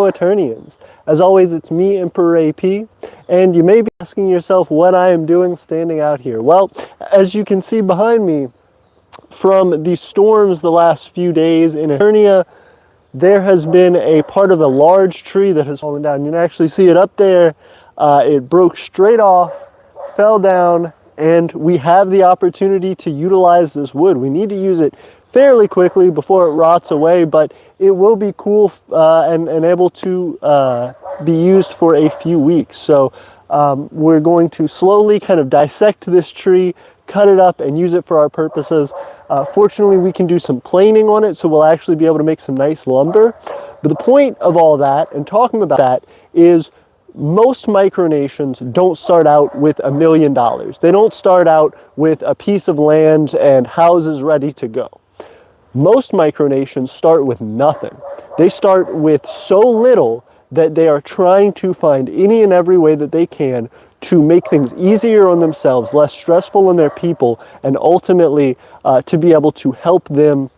Aeternians. As always, it's me, Emperor AP, and you may be asking yourself what I am doing standing out here. Well, as you can see behind me, from the storms the last few days in Aeternia, there has been a part of a large tree that has fallen down. You can actually see it up there. It broke straight off, fell down, and we have the opportunity to utilize this wood. We need to use it fairly quickly before it rots away, but it will be cool and able to be used for a few weeks. So we're going to slowly kind of dissect this tree, cut it up, and use it for our purposes. Fortunately, we can do some planing on it, so we'll actually be able to make some nice lumber. But the point of all that, and talking about that, is most micronations don't start out with $1 million. They don't start out with a piece of land and houses ready to go. Most micronations start with nothing. They start with so little that they are trying to find any and every way that they can to make things easier on themselves, less stressful on their people, and ultimately to be able to help them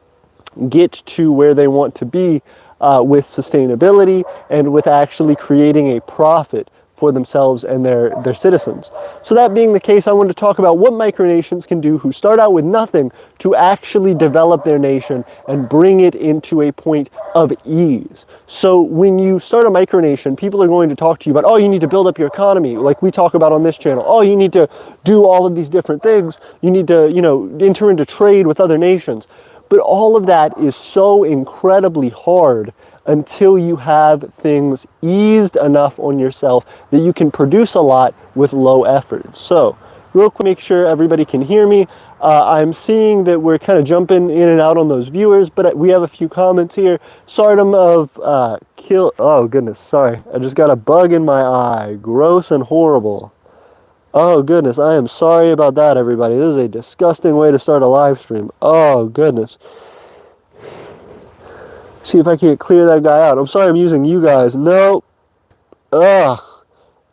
get to where they want to be with sustainability and with actually creating a profit for themselves and their citizens. So that being the case, I wanted to talk about what micronations can do who start out with nothing to actually develop their nation and bring it into a point of ease. So when you start a micronation, people are going to talk to you about, oh, you need to build up your economy, like we talk about on this channel. Oh, you need to do all of these different things. You need to, enter into trade with other nations. But all of that is so incredibly hard until you have things eased enough on yourself that you can produce a lot with low effort. So, real quick, make sure everybody can hear me. I'm seeing that we're kind of jumping in and out on those viewers, but we have a few comments here. Sardom of oh goodness, sorry. I just got a bug in my eye. Gross and horrible. Oh goodness, I am sorry about that, everybody. This is a disgusting way to start a live stream. Oh goodness. See if I can't clear that guy out. I'm sorry I'm using you guys. No. Ugh.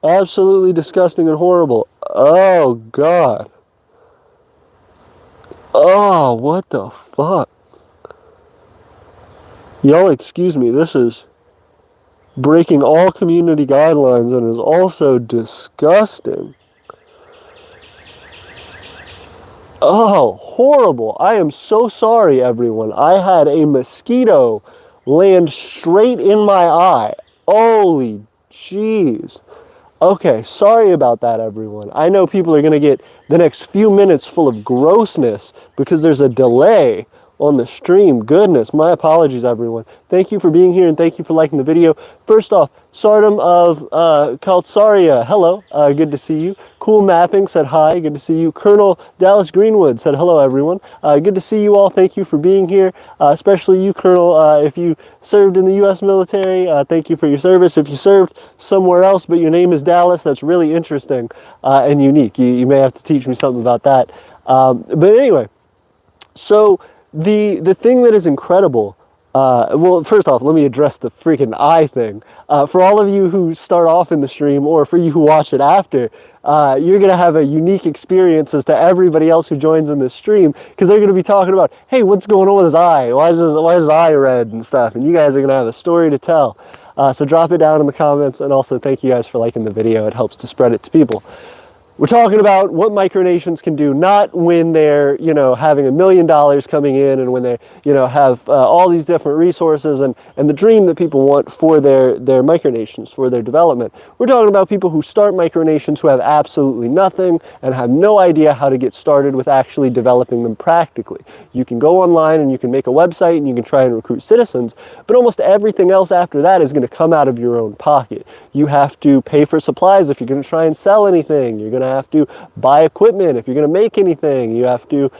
Absolutely disgusting and horrible. Oh God. Oh, what the fuck? Y'all excuse me, this is breaking all community guidelines and is also disgusting. Oh, horrible. I am so sorry, everyone. I had a mosquito land straight in my eye. Holy jeez. Okay, sorry about that, everyone. I know people are going to get the next few minutes full of grossness because there's a delay on the stream. Goodness, my apologies, everyone. Thank you for being here and thank you for liking the video. First off, Sardom of Kaltsaria, hello, good to see you. Cool Mapping said hi, good to see you. Colonel Dallas Greenwood said hello, everyone. Good to see you all, thank you for being here, especially you, Colonel, if you served in the U.S. military, thank you for your service. If you served somewhere else but your name is Dallas, that's really interesting and unique. You may have to teach me something about that. But anyway, so the thing that is incredible, well, first off, let me address the freaking eye thing. For all of you who start off in the stream, or for you who watch it after, you're going to have a unique experience as to everybody else who joins in this stream, because they're going to be talking about, hey, what's going on with his eye? Why is his eye red and stuff? And you guys are going to have a story to tell. So drop it down in the comments, and also thank you guys for liking the video. It helps to spread it to people. We're talking about what micronations can do, not when they're, having $1 million coming in and when they, have all these different resources and the dream that people want for their micronations, for their development. We're talking about people who start micronations who have absolutely nothing and have no idea how to get started with actually developing them practically. You can go online and you can make a website and you can try and recruit citizens, but almost everything else after that is going to come out of your own pocket. You have to pay for supplies if you're going to try and sell anything. You're going to have to buy equipment if you're going to make anything. You have to,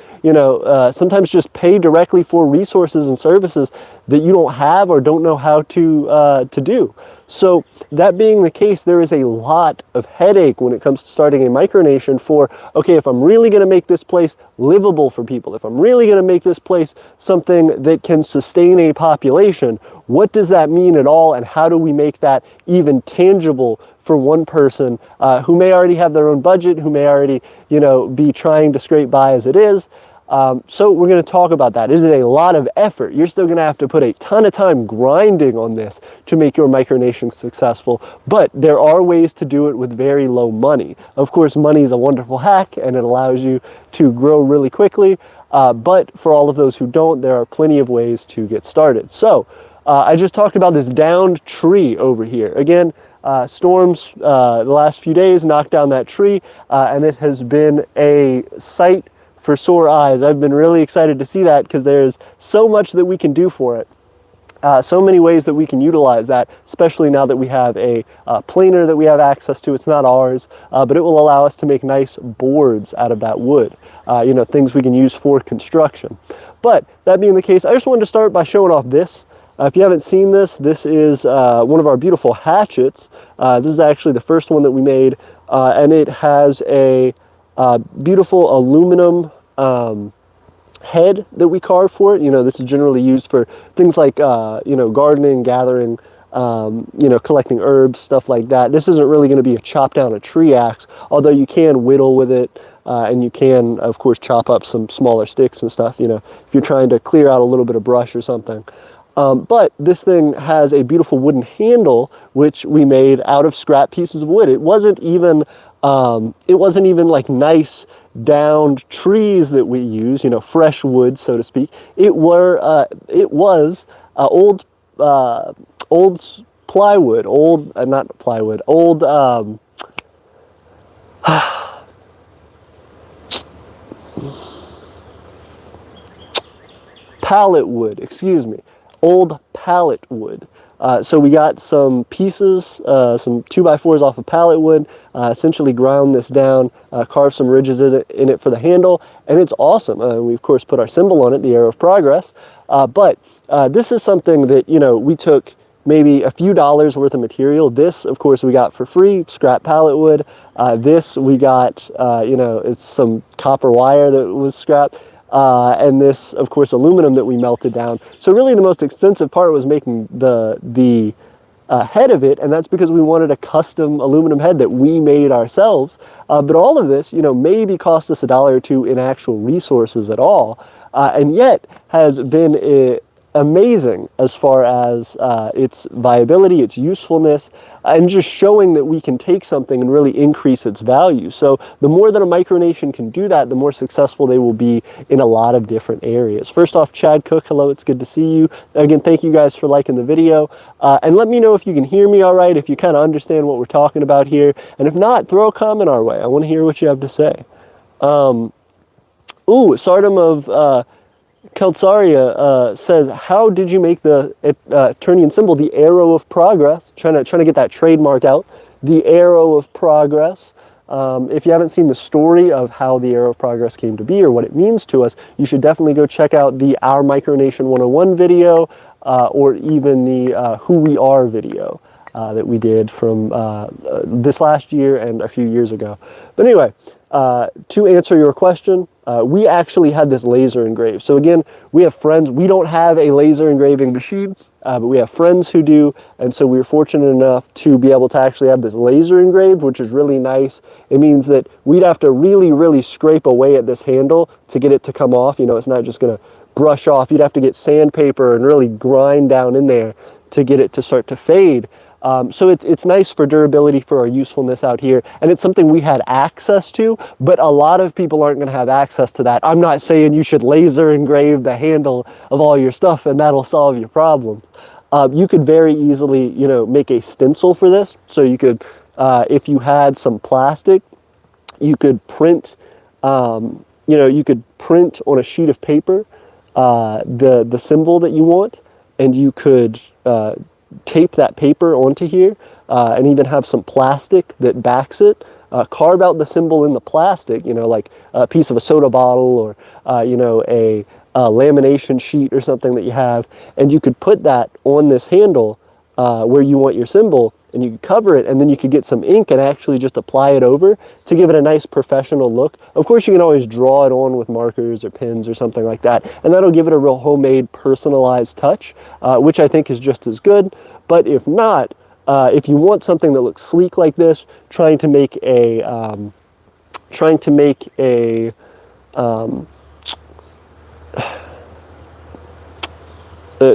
sometimes just pay directly for resources and services that you don't have or don't know how to do. So that being the case, there is a lot of headache when it comes to starting a micronation for, okay, if I'm really going to make this place livable for people, if I'm really going to make this place something that can sustain a population, what does that mean at all, and how do we make that even tangible for one person who may already have their own budget, who may already, be trying to scrape by as it is? So we're going to talk about that. Is it a lot of effort? You're still going to have to put a ton of time grinding on this to make your micronation successful, but there are ways to do it with very low money. Of course, money is a wonderful hack and it allows you to grow really quickly, but for all of those who don't, there are plenty of ways to get started. So I just talked about this downed tree over here. Again, storms the last few days knocked down that tree, and it has been a sight for sore eyes. I've been really excited to see that because there's so much that we can do for it. So many ways that we can utilize that, especially now that we have a planer that we have access to. It's not ours, but it will allow us to make nice boards out of that wood. Things we can use for construction. But that being the case, I just wanted to start by showing off this. If you haven't seen this, this is one of our beautiful hatchets. This is actually the first one that we made, and it has a beautiful aluminum head that we carve for it. This is generally used for things like, gardening, gathering, collecting herbs, stuff like that. This isn't really going to be a chop down a tree axe, although you can whittle with it, and you can, of course, chop up some smaller sticks and stuff, if you're trying to clear out a little bit of brush or something. But this thing has a beautiful wooden handle, which we made out of scrap pieces of wood. It wasn't even like nice downed trees that we use, fresh wood, so to speak. It was old plywood, not plywood, old pallet wood, excuse me, old pallet wood. So we got some pieces, some 2x4s off of pallet wood, essentially ground this down, carved some ridges in it for the handle, and it's awesome. We of course put our symbol on it, the arrow of progress, but this is something that, we took maybe a few dollars worth of material. This, of course, we got for free, scrap pallet wood. This we got, it's some copper wire that was scrap. And this, of course, aluminum that we melted down. So really the most expensive part was making the head of it, and that's because we wanted a custom aluminum head that we made ourselves. But all of this, maybe cost us $1 or $2 in actual resources at all, and yet has been amazing as far as its viability, its usefulness, and just showing that we can take something and really increase its value. So the more that a micronation can do that, the more successful they will be in a lot of different areas. First off, Chad Cook, hello, it's good to see you. Again, thank you guys for liking the video. And let me know if you can hear me all right, if you kind of understand what we're talking about here. And if not, throw a comment our way. I want to hear what you have to say. Sardom of Keltsaria says, how did you make the Aeternian symbol the arrow of progress? Trying to get that trademark out. The arrow of progress. If you haven't seen the story of how the arrow of progress came to be or what it means to us, you should definitely go check out the Our Micronation 101 video, or even the Who We Are video that we did from this last year and a few years ago. But anyway, to answer your question, we actually had this laser engraved. So again, we have friends. We don't have a laser engraving machine, but we have friends who do, and so we were fortunate enough to be able to actually have this laser engraved, which is really nice. It means that we'd have to really, really scrape away at this handle to get it to come off. It's not just going to brush off. You'd have to get sandpaper and really grind down in there to get it to start to fade. So it's nice for durability, for our usefulness out here, and it's something we had access to, but a lot of people aren't going to have access to that. I'm not saying you should laser engrave the handle of all your stuff and that'll solve your problem. You could very easily, make a stencil for this. So you could, if you had some plastic, you could print, you could print on a sheet of paper the symbol that you want, and you could tape that paper onto here, and even have some plastic that backs it. Carve out the symbol in the plastic, like a piece of a soda bottle, or a lamination sheet or something that you have, and you could put that on this handle where you want your symbol, and you could cover it, and then you could get some ink and actually just apply it over to give it a nice professional look. Of course, you can always draw it on with markers or pens or something like that, and that'll give it a real homemade, personalized touch, which I think is just as good. But if not, if you want something that looks sleek like this, trying to make a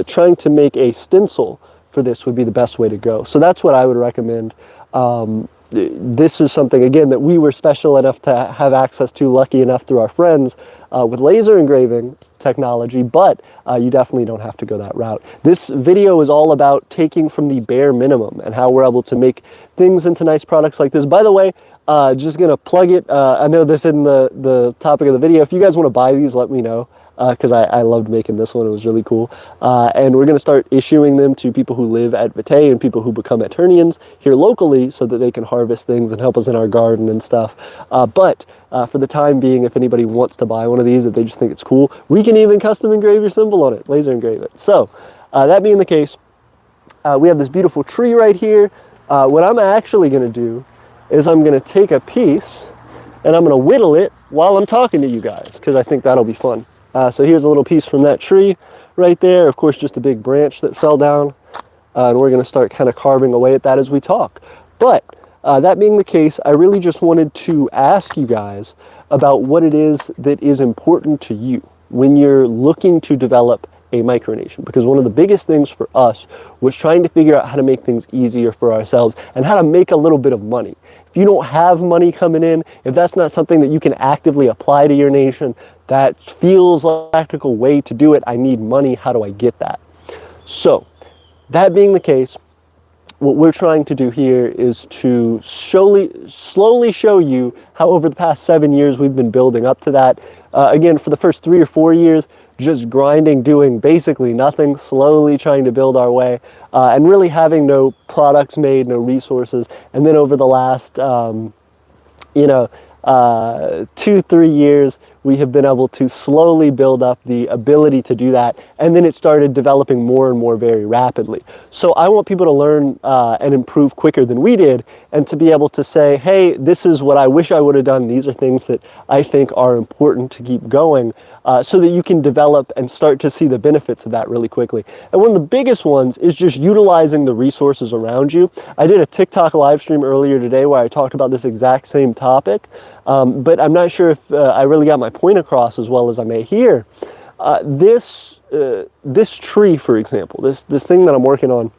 trying to make a stencil for this would be the best way to go. So that's what I would recommend. This is something, again, that we were special enough to have access to, lucky enough through our friends, with laser engraving technology, but you definitely don't have to go that route. This video is all about taking from the bare minimum and how we're able to make things into nice products like this. By the way, just gonna plug it. I know this isn't the topic of the video. If you guys want to buy these, let me know, because I loved making this one. It was really cool. And we're going to start issuing them to people who live at Vitae and people who become Aeternians here locally so that they can harvest things and help us in our garden and stuff. But for the time being, if anybody wants to buy one of these, if they just think it's cool, we can even custom engrave your symbol on it, laser engrave it. So that being the case, we have this beautiful tree right here. What I'm actually going to do is I'm going to take a piece and I'm going to whittle it while I'm talking to you guys, because I think that'll be fun. So here's a little piece from that tree right there. Of course, just a big branch that fell down. And we're going to start kind of carving away at that as we talk. But that being the case, I really just wanted to ask you guys about what it is that is important to you when you're looking to develop a micronation. Because one of the biggest things for us was trying to figure out how to make things easier for ourselves and how to make a little bit of money. If you don't have money coming in, if that's not something that you can actively apply to your nation, that feels like a practical way to do it. I need money. How do I get that? So, that being the case, what we're trying to do here is to slowly show you how over the past 7 years we've been building up to that. Again, for the first 3 or 4 years, just grinding, doing basically nothing, slowly trying to build our way, and really having no products made, no resources. And then over the last, 2-3 years, we have been able to slowly build up the ability to do that, and then it started developing more and more very rapidly. So I want people to learn and improve quicker than we did, and to be able to say, hey, this is what I wish I would have done. These are things that I think are important to keep going, so that you can develop and start to see the benefits of that really quickly. And one of the biggest ones is just utilizing the resources around you. I did a TikTok live stream earlier today where I talked about this exact same topic, but I'm not sure if I really got my point across as well as I may here. This tree, for example, this thing that I'm working on,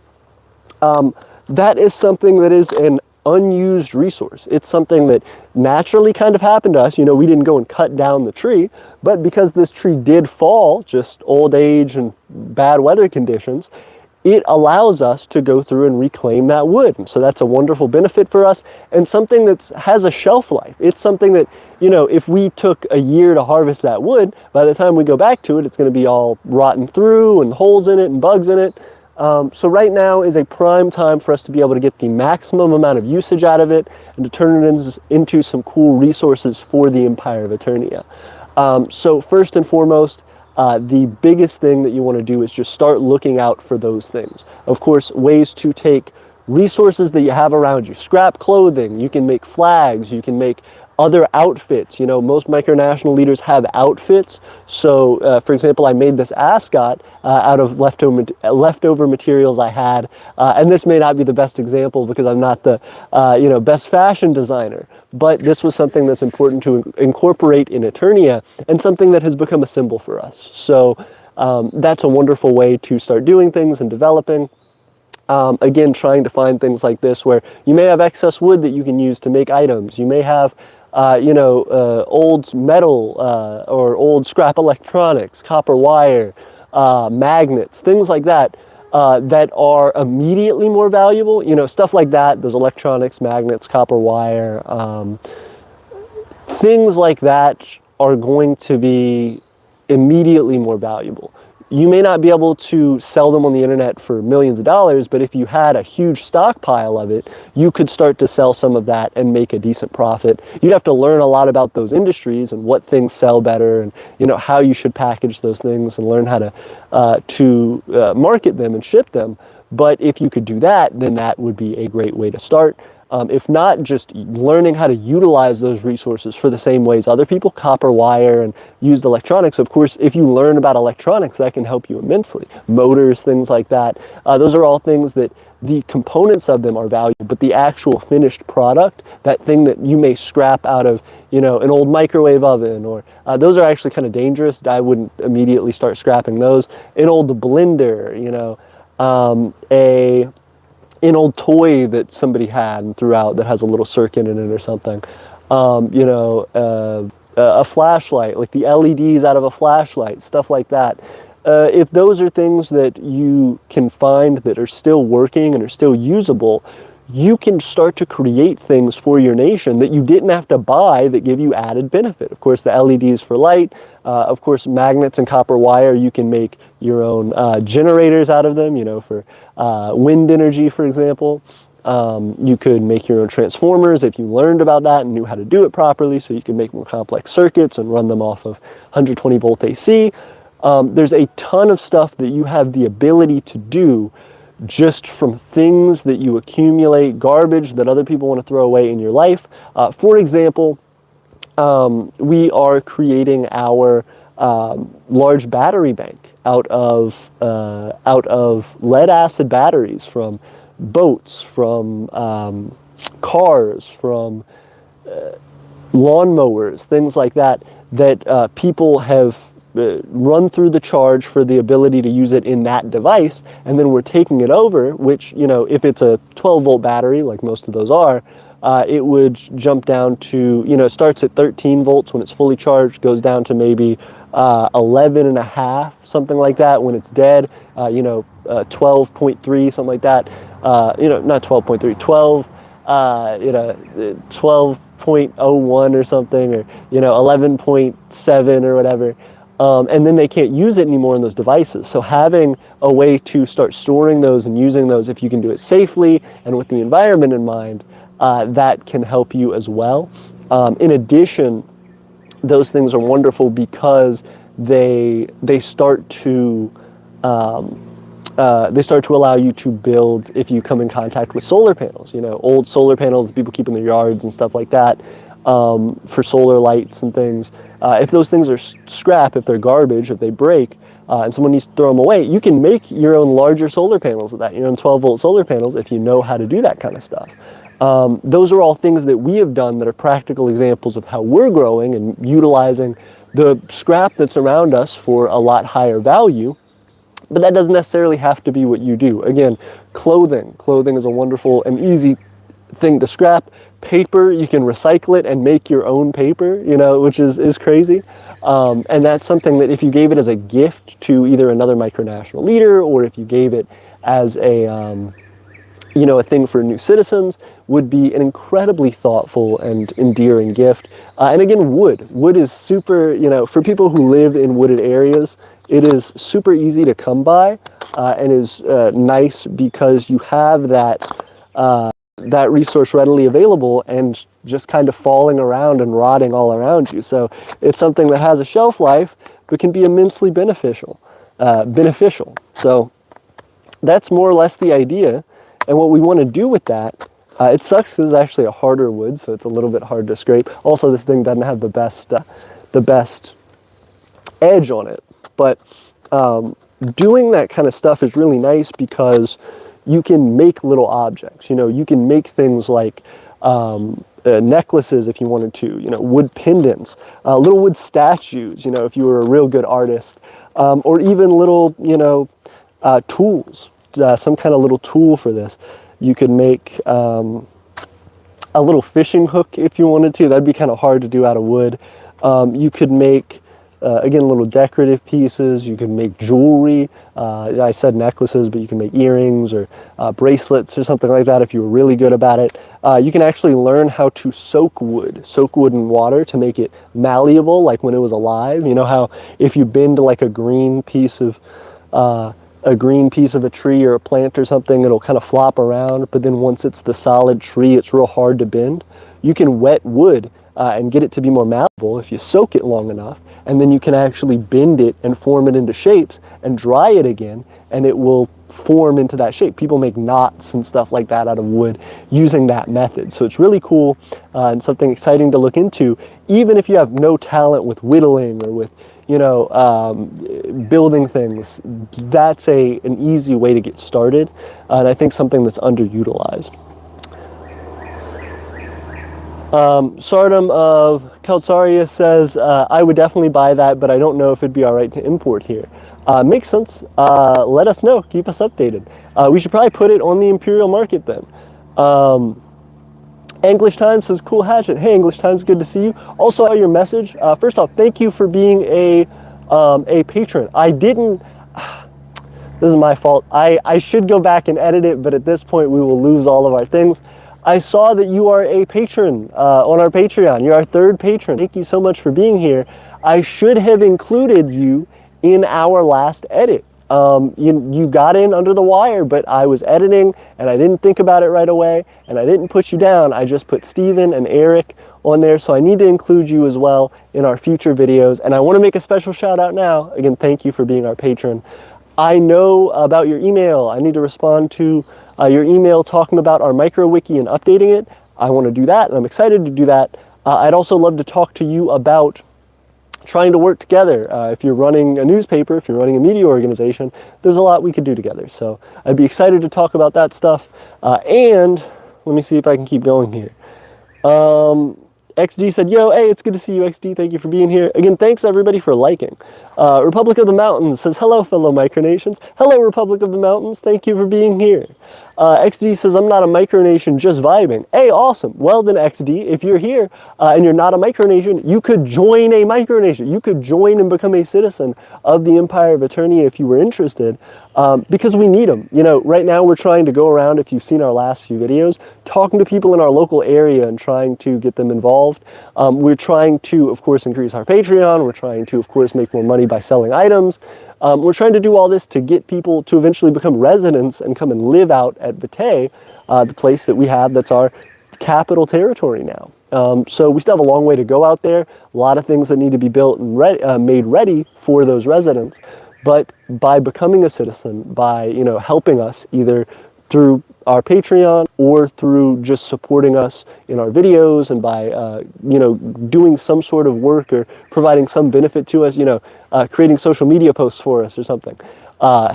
that is something that is an unused resource. It's something that naturally kind of happened to us. We didn't go and cut down the tree, but because this tree did fall, just old age and bad weather conditions, it allows us to go through and reclaim that wood. And so that's a wonderful benefit for us, and something that has a shelf life. It's something that, if we took a year to harvest that wood, by the time we go back to it, it's going to be all rotten through and holes in it and bugs in it. So right now is a prime time for us to be able to get the maximum amount of usage out of it and to turn it into some cool resources for the Empire of Aeternia. So first and foremost, the biggest thing that you want to do is just start looking out for those things. Of course, ways to take resources that you have around you. Scrap clothing, you can make flags, you can make other outfits. Most micronational leaders have outfits. So, for example, I made this ascot out of leftover materials I had. And this may not be the best example because I'm not the, best fashion designer. But this was something that's important to incorporate in Aeternia, and something that has become a symbol for us. So that's a wonderful way to start doing things and developing. Again, trying to find things like this where you may have excess wood that you can use to make items. You may have old metal or old scrap electronics, copper wire, magnets, things like that, that are immediately more valuable. Stuff like that, those electronics, magnets, copper wire, things like that are going to be immediately more valuable. You may not be able to sell them on the internet for millions of dollars, but if you had a huge stockpile of it, you could start to sell some of that and make a decent profit. You'd have to learn a lot about those industries and what things sell better, and how you should package those things and learn how to market them and ship them. But if you could do that, then that would be a great way to start. If not, just learning how to utilize those resources for the same ways other people, copper wire and used electronics. Of course, if you learn about electronics, that can help you immensely. Motors, things like that. Those are all things that the components of them are valuable, but the actual finished product, that thing that you may scrap out of, you know, an old microwave oven, or those are actually kind of dangerous. I wouldn't immediately start scrapping those. An old blender, you know, an old toy that somebody had and threw out that has a little circuit in it or something. You know, a flashlight, like the LEDs out of a flashlight, stuff like that. If those are things that you can find that are still working and are still usable, you can start to create things for your nation that you didn't have to buy that give you added benefit. Of course, the LEDs for light, of course, magnets and copper wire, you can make your own generators out of them, you know, for wind energy, for example. You could make your own transformers if you learned about that and knew how to do it properly, so you can make more complex circuits and run them off of 120 volt AC. There's a ton of stuff that you have the ability to do just from things that you accumulate, garbage that other people want to throw away in your life. For example, we are creating our large battery bank out of lead acid batteries from boats, from cars, from lawnmowers, things like that, that people have run through the charge for the ability to use it in that device, and then we're taking it over, which, you know, if it's a 12 volt battery, like most of those are, it would jump down to, you know, it starts at 13 volts when it's fully charged, goes down to maybe 11 and a half, something like that when it's dead, you know, 12.3, something like that, you know, not 12.3, 12, you know, 12.01 or something, or, you know, 11.7 or whatever. And then they can't use it anymore in those devices. So having a way to start storing those and using those, if you can do it safely and with the environment in mind, that can help you as well. In addition, those things are wonderful because they start to allow you to build, if you come in contact with solar panels, you know, old solar panels that people keep in their yards and stuff like that, for solar lights and things. If those things are scrap, if they're garbage, if they break, and someone needs to throw them away, you can make your own larger solar panels with that, your own 12 volt solar panels, if you know how to do that kind of stuff. Those are all things that we have done that are practical examples of how we're growing and utilizing the scrap that's around us for a lot higher value. But that doesn't necessarily have to be what you do. Again, clothing. Clothing is a wonderful and easy thing to scrap. Paper, you can recycle it and make your own paper, you know, which is crazy. And that's something that if you gave it as a gift to either another micronational leader, or if you gave it as a, you know, a thing for new citizens, would be an incredibly thoughtful and endearing gift. And again, wood. Wood is super, you know, for people who live in wooded areas, it is super easy to come by, and is nice because you have that resource readily available and just kind of falling around and rotting all around you. So it's something that has a shelf life, but can be immensely beneficial. So that's more or less the idea. And what we want to do with that, it sucks because it's actually a harder wood, so it's a little bit hard to scrape. Also, this thing doesn't have the best edge on it. But doing that kind of stuff is really nice because you can make little objects. You know, you can make things like necklaces if you wanted to, you know, wood pendants, little wood statues, you know, if you were a real good artist, or even little, you know, tools, some kind of little tool for this. You could make a little fishing hook if you wanted to. That'd be kind of hard to do out of wood. You could make again, little decorative pieces. You can make jewelry. I said necklaces, but you can make earrings or bracelets or something like that if you were really good about it. You can actually learn how to soak wood in water to make it malleable, like when it was alive. You know how if you bend like a green piece of a tree or a plant or something, it'll kind of flop around, but then once it's the solid tree, it's real hard to bend. You can wet wood and get it to be more malleable if you soak it long enough, and then you can actually bend it and form it into shapes and dry it again, and it will form into that shape. People make knots and stuff like that out of wood using that method. So it's really cool and something exciting to look into, even if you have no talent with whittling or with, building things, that's an easy way to get started, and I think something that's underutilized. Sardom of Calcaria says, I would definitely buy that, but I don't know if it'd be all right to import here. Makes sense. Let us know. Keep us updated. We should probably put it on the Imperial market then. English Times says, cool hatchet. Hey, English Times, good to see you. Also, your message. First off, thank you for being a patron. I didn't... This is my fault. I should go back and edit it, but at this point we will lose all of our things. I saw that you are a patron on our Patreon. You're our third patron. Thank you so much for being here. I should have included you in our last edit. You got in under the wire, but I was editing and I didn't think about it right away, and I didn't put you down. I just put Steven and Eric on there, so I need to include you as well in our future videos. And I want to make a special shout out now. Again, thank you for being our patron. I know about your email. I need to respond to your email talking about our micro wiki and updating it. I want to do that, and I'm excited to do that. I'd also love to talk to you about trying to work together. If you're running a newspaper, if you're running a media organization, there's a lot we could do together. So I'd be excited to talk about that stuff. And let me see if I can keep going here. XD said, yo, hey, it's good to see you, XD. Thank you for being here. Again, thanks everybody for liking. Republic of the Mountains says, hello, fellow Micronations. Hello, Republic of the Mountains. Thank you for being here. XD says, I'm not a micronation, just vibing. Hey, awesome. Well then, XD, if you're here and you're not a micronation, you could join a micronation. You could join and become a citizen of the Empire of Aeternia if you were interested, because we need them. Right now we're trying to go around, if you've seen our last few videos, talking to people in our local area and trying to get them involved. We're trying to, of course, increase our Patreon. We're trying to, of course, make more money by selling items. We're trying to do all this to get people to eventually become residents and come and live out at Vitae, the place that we have that's our capital territory now. So we still have a long way to go out there, a lot of things that need to be built and made ready for those residents. But by becoming a citizen, by helping us either through our Patreon or through just supporting us in our videos, and by doing some sort of work or providing some benefit to us, creating social media posts for us or something,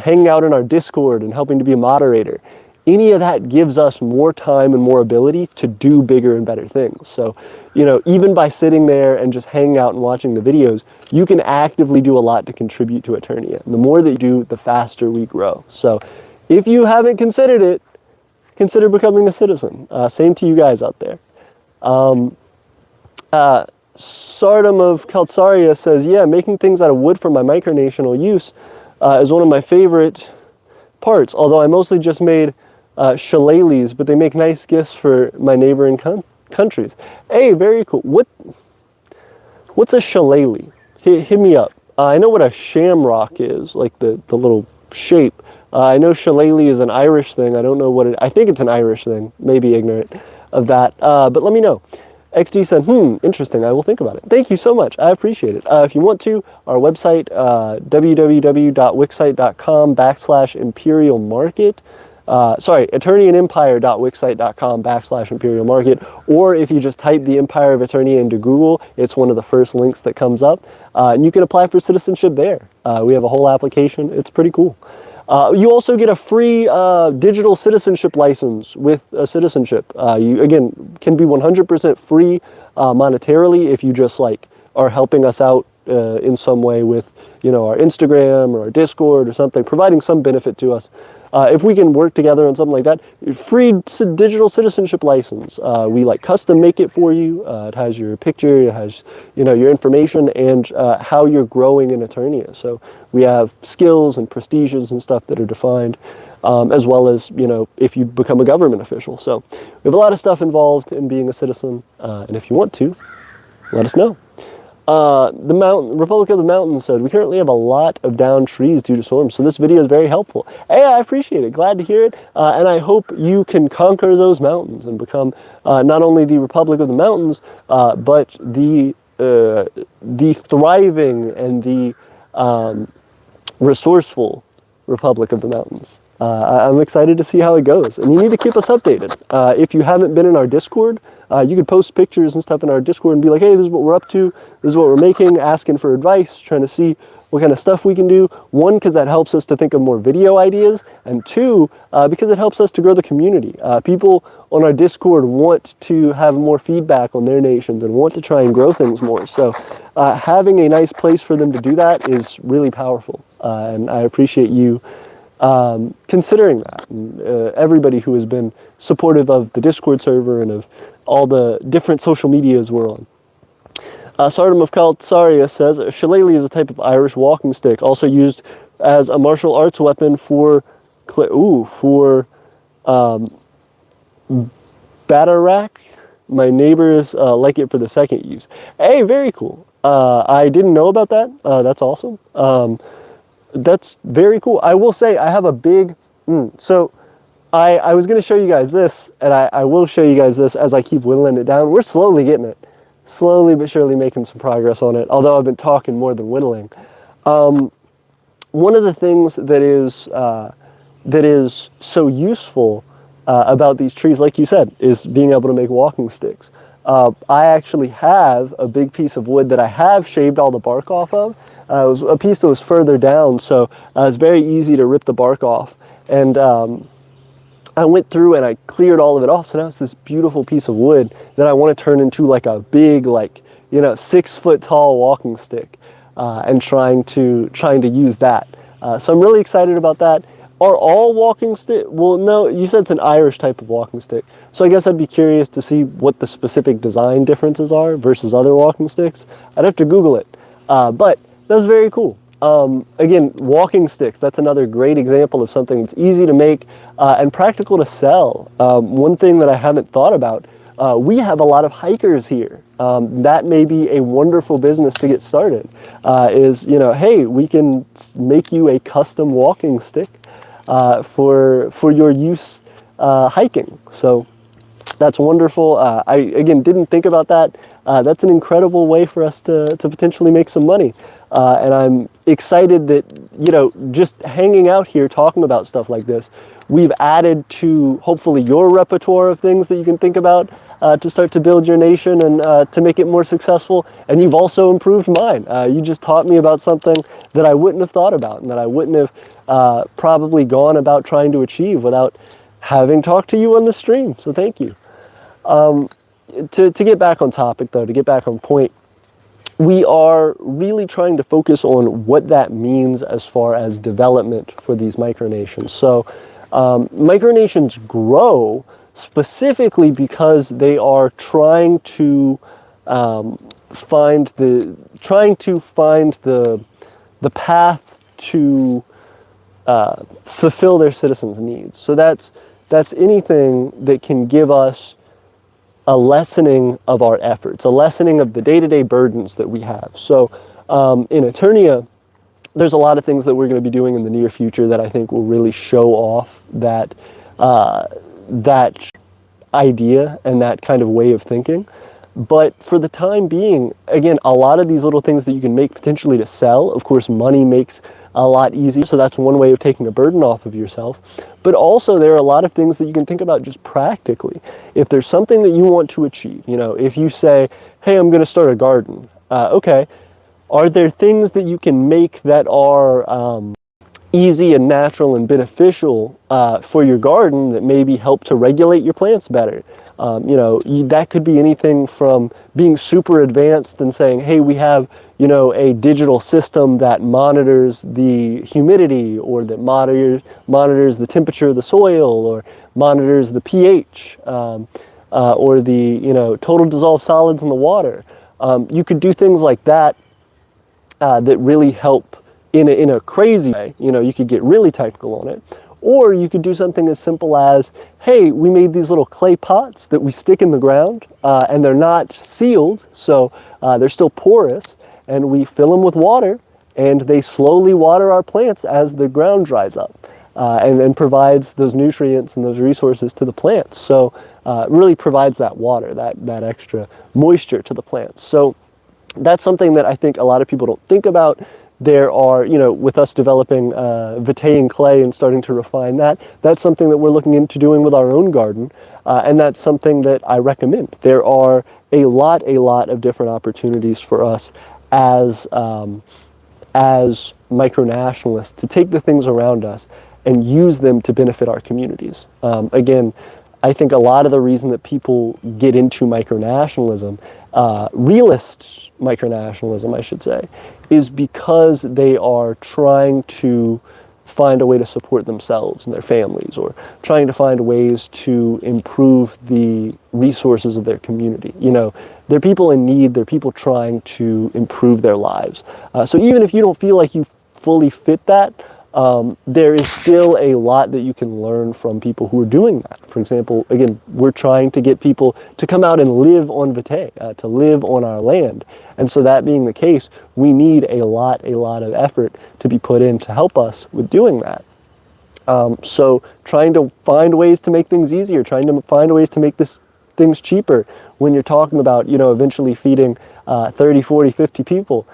hanging out in our Discord and helping to be a moderator, any of that gives us more time and more ability to do bigger and better things. So, even by sitting there and just hanging out and watching the videos, you can actively do a lot to contribute to Aeternia. And the more that you do, the faster we grow. So if you haven't considered it, consider becoming a citizen. Same to you guys out there. Sardom of Calcaria says, yeah, making things out of wood for my micronational use is one of my favorite parts, although I mostly just made shillelaghs, but they make nice gifts for my neighboring countries. Hey, very cool. What's a shillelagh? Hit me up. I know what a shamrock is, like the little shape. I know shillelagh is an Irish thing. I don't know what I think it's an Irish thing. Maybe ignorant of that. But let me know. XD said, interesting. I will think about it. Thank you so much. I appreciate it. If you want to, our website, www.wixsite.com/imperial market. Eternianempire.wixsite.com/imperial market. Or if you just type the Empire of Aeternia into Google, it's one of the first links that comes up. And you can apply for citizenship there. We have a whole application. It's pretty cool. You also get a free digital citizenship license with a citizenship. You, again, can be 100% free monetarily if you just are helping us out in some way with our Instagram or our Discord or something, providing some benefit to us. If we can work together on something like that, free digital citizenship license. We custom make it for you. It has your picture, it has your information, and how you're growing in Aeternia. So we have skills and prestiges and stuff that are defined, as well as if you become a government official. So we have a lot of stuff involved in being a citizen, and if you want to, let us know. The Republic of the Mountains said, we currently have a lot of downed trees due to storms, so this video is very helpful. Hey, I appreciate it. Glad to hear it. And I hope you can conquer those mountains and become not only the Republic of the Mountains, but the thriving and the resourceful Republic of the Mountains. I'm excited to see how it goes, and you need to keep us updated. If you haven't been in our Discord, You could post pictures and stuff in our Discord and be like, hey, this is what we're up to, this is what we're making, asking for advice, trying to see what kind of stuff we can do. One, because that helps us to think of more video ideas, and two, because it helps us to grow the community. People on our Discord want to have more feedback on their nations and want to try and grow things more. So having a nice place for them to do that is really powerful, and I appreciate you considering that. And, everybody who has been supportive of the Discord server and of all the different social medias we're on. Sardom of Kaltsaria says, a shillelagh is a type of Irish walking stick, also used as a martial arts weapon for Batarak. My neighbors like it for the second use. Hey, very cool. I didn't know about that. That's awesome. That's very cool. I will say I have a big... So I was going to show you guys this, and I will show you guys this as I keep whittling it down. We're slowly getting it. Slowly but surely making some progress on it, although I've been talking more than whittling. One of the things that is so useful about these trees, like you said, is being able to make walking sticks. I actually have a big piece of wood that I have shaved all the bark off of. It was a piece that was further down, so it's very easy to rip the bark off. And I went through and I cleared all of it off, so now it's this beautiful piece of wood that I want to turn into like a big, 6-foot tall walking stick, and trying to use that. So I'm really excited about that. Are all walking stick? Well, no, you said it's an Irish type of walking stick, so I guess I'd be curious to see what the specific design differences are versus other walking sticks. I'd have to Google it, but that's very cool. Again, walking sticks, that's another great example of something that's easy to make and practical to sell. One thing that I haven't thought about, we have a lot of hikers here. That may be a wonderful business to get started, hey, we can make you a custom walking stick for your use hiking. So that's wonderful. I, again, didn't think about that. That's an incredible way for us to potentially make some money. And I'm excited that, just hanging out here talking about stuff like this, we've added to hopefully your repertoire of things that you can think about to start to build your nation and to make it more successful. And you've also improved mine. You just taught me about something that I wouldn't have thought about and that I wouldn't have probably gone about trying to achieve without having talked to you on the stream. So thank you. To get back on topic, though, to get back on point, we are really trying to focus on what that means as far as development for these micronations. So micronations grow specifically because they are trying to find the path to fulfill their citizens' needs. So that's anything that can give us a lessening of our efforts, a lessening of the day-to-day burdens that we have. So in Aeternia, there's a lot of things that we're going to be doing in the near future that I think will really show off that that idea and that kind of way of thinking. But for the time being, again, a lot of these little things that you can make potentially to sell, of course, money makes a lot easier, so that's one way of taking a burden off of yourself. But also there are a lot of things that you can think about just practically. If there's something that you want to achieve, if you say, hey, I'm going to start a garden, okay, are there things that you can make that are easy and natural and beneficial for your garden that maybe help to regulate your plants better? That could be anything from being super advanced and saying, hey, we have a digital system that monitors the humidity, or that monitors the temperature of the soil, or monitors the pH, or the total dissolved solids in the water. You could do things like that that really help in a crazy way. You could get really technical on it. Or you could do something as simple as, hey, we made these little clay pots that we stick in the ground, and they're not sealed, so they're still porous, and we fill them with water, and they slowly water our plants as the ground dries up, and then provides those nutrients and those resources to the plants. So it really provides that water, that extra moisture to the plants. So that's something that I think a lot of people don't think about. There are, with us developing Vitae clay and starting to refine that, that's something that we're looking into doing with our own garden, and that's something that I recommend. There are a lot of different opportunities for us as micronationalists to take the things around us and use them to benefit our communities. Again, I think a lot of the reason that people get into micronationalism, realist micronationalism, I should say, is because they are trying to find a way to support themselves and their families, or trying to find ways to improve the resources of their community. They're people in need, they're people trying to improve their lives. So even if you don't feel like you fully fit that, there is still a lot that you can learn from people who are doing that. For example, again, we're trying to get people to come out and live on Vitae, to live on our land. And so that being the case, we need a lot of effort to be put in to help us with doing that. So trying to find ways to make things easier, trying to find ways to make things cheaper when you're talking about, eventually feeding 30, 40, 50 people,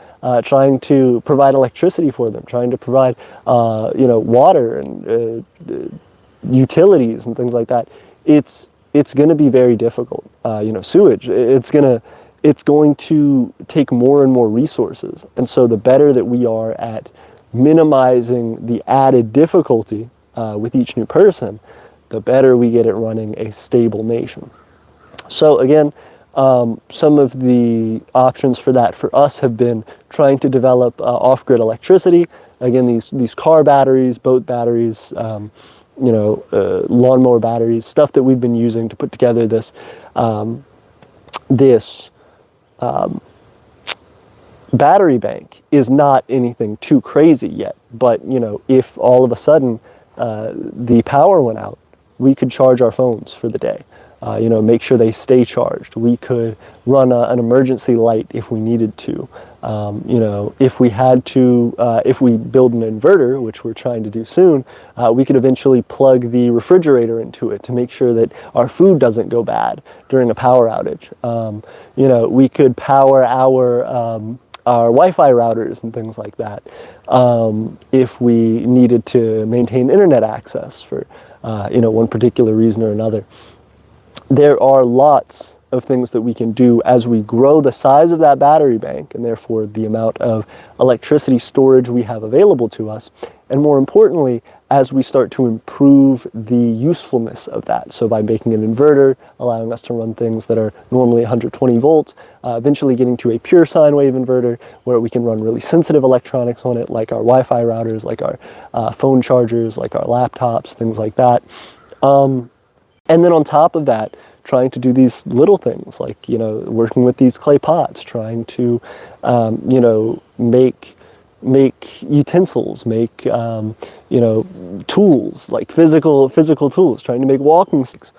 trying to provide electricity for them, trying to provide, water and utilities and things like that. It's going to be very difficult. Sewage, it's going to take more and more resources. And so the better that we are at minimizing the added difficulty with each new person, the better we get at running a stable nation. So again, some of the options for that for us have been trying to develop off-grid electricity. Again, these car batteries, boat batteries, lawnmower batteries, stuff that we've been using to put together this battery bank is not anything too crazy yet. But, if all of a sudden the power went out, we could charge our phones for the day. Make sure they stay charged. We could run an emergency light if we needed to. If we had to, if we build an inverter, which we're trying to do soon, we could eventually plug the refrigerator into it to make sure that our food doesn't go bad during a power outage. We could power our Wi-Fi routers and things like that if we needed to maintain internet access for one particular reason or another. There are lots of things that we can do as we grow the size of that battery bank, and therefore the amount of electricity storage we have available to us, and more importantly, as we start to improve the usefulness of that. So by making an inverter, allowing us to run things that are normally 120 volts, eventually getting to a pure sine wave inverter where we can run really sensitive electronics on it, like our Wi-Fi routers, like our phone chargers, like our laptops, things like that. And then on top of that, trying to do these little things like, working with these clay pots, trying to, make utensils, make, tools, like physical tools, trying to make walking sticks.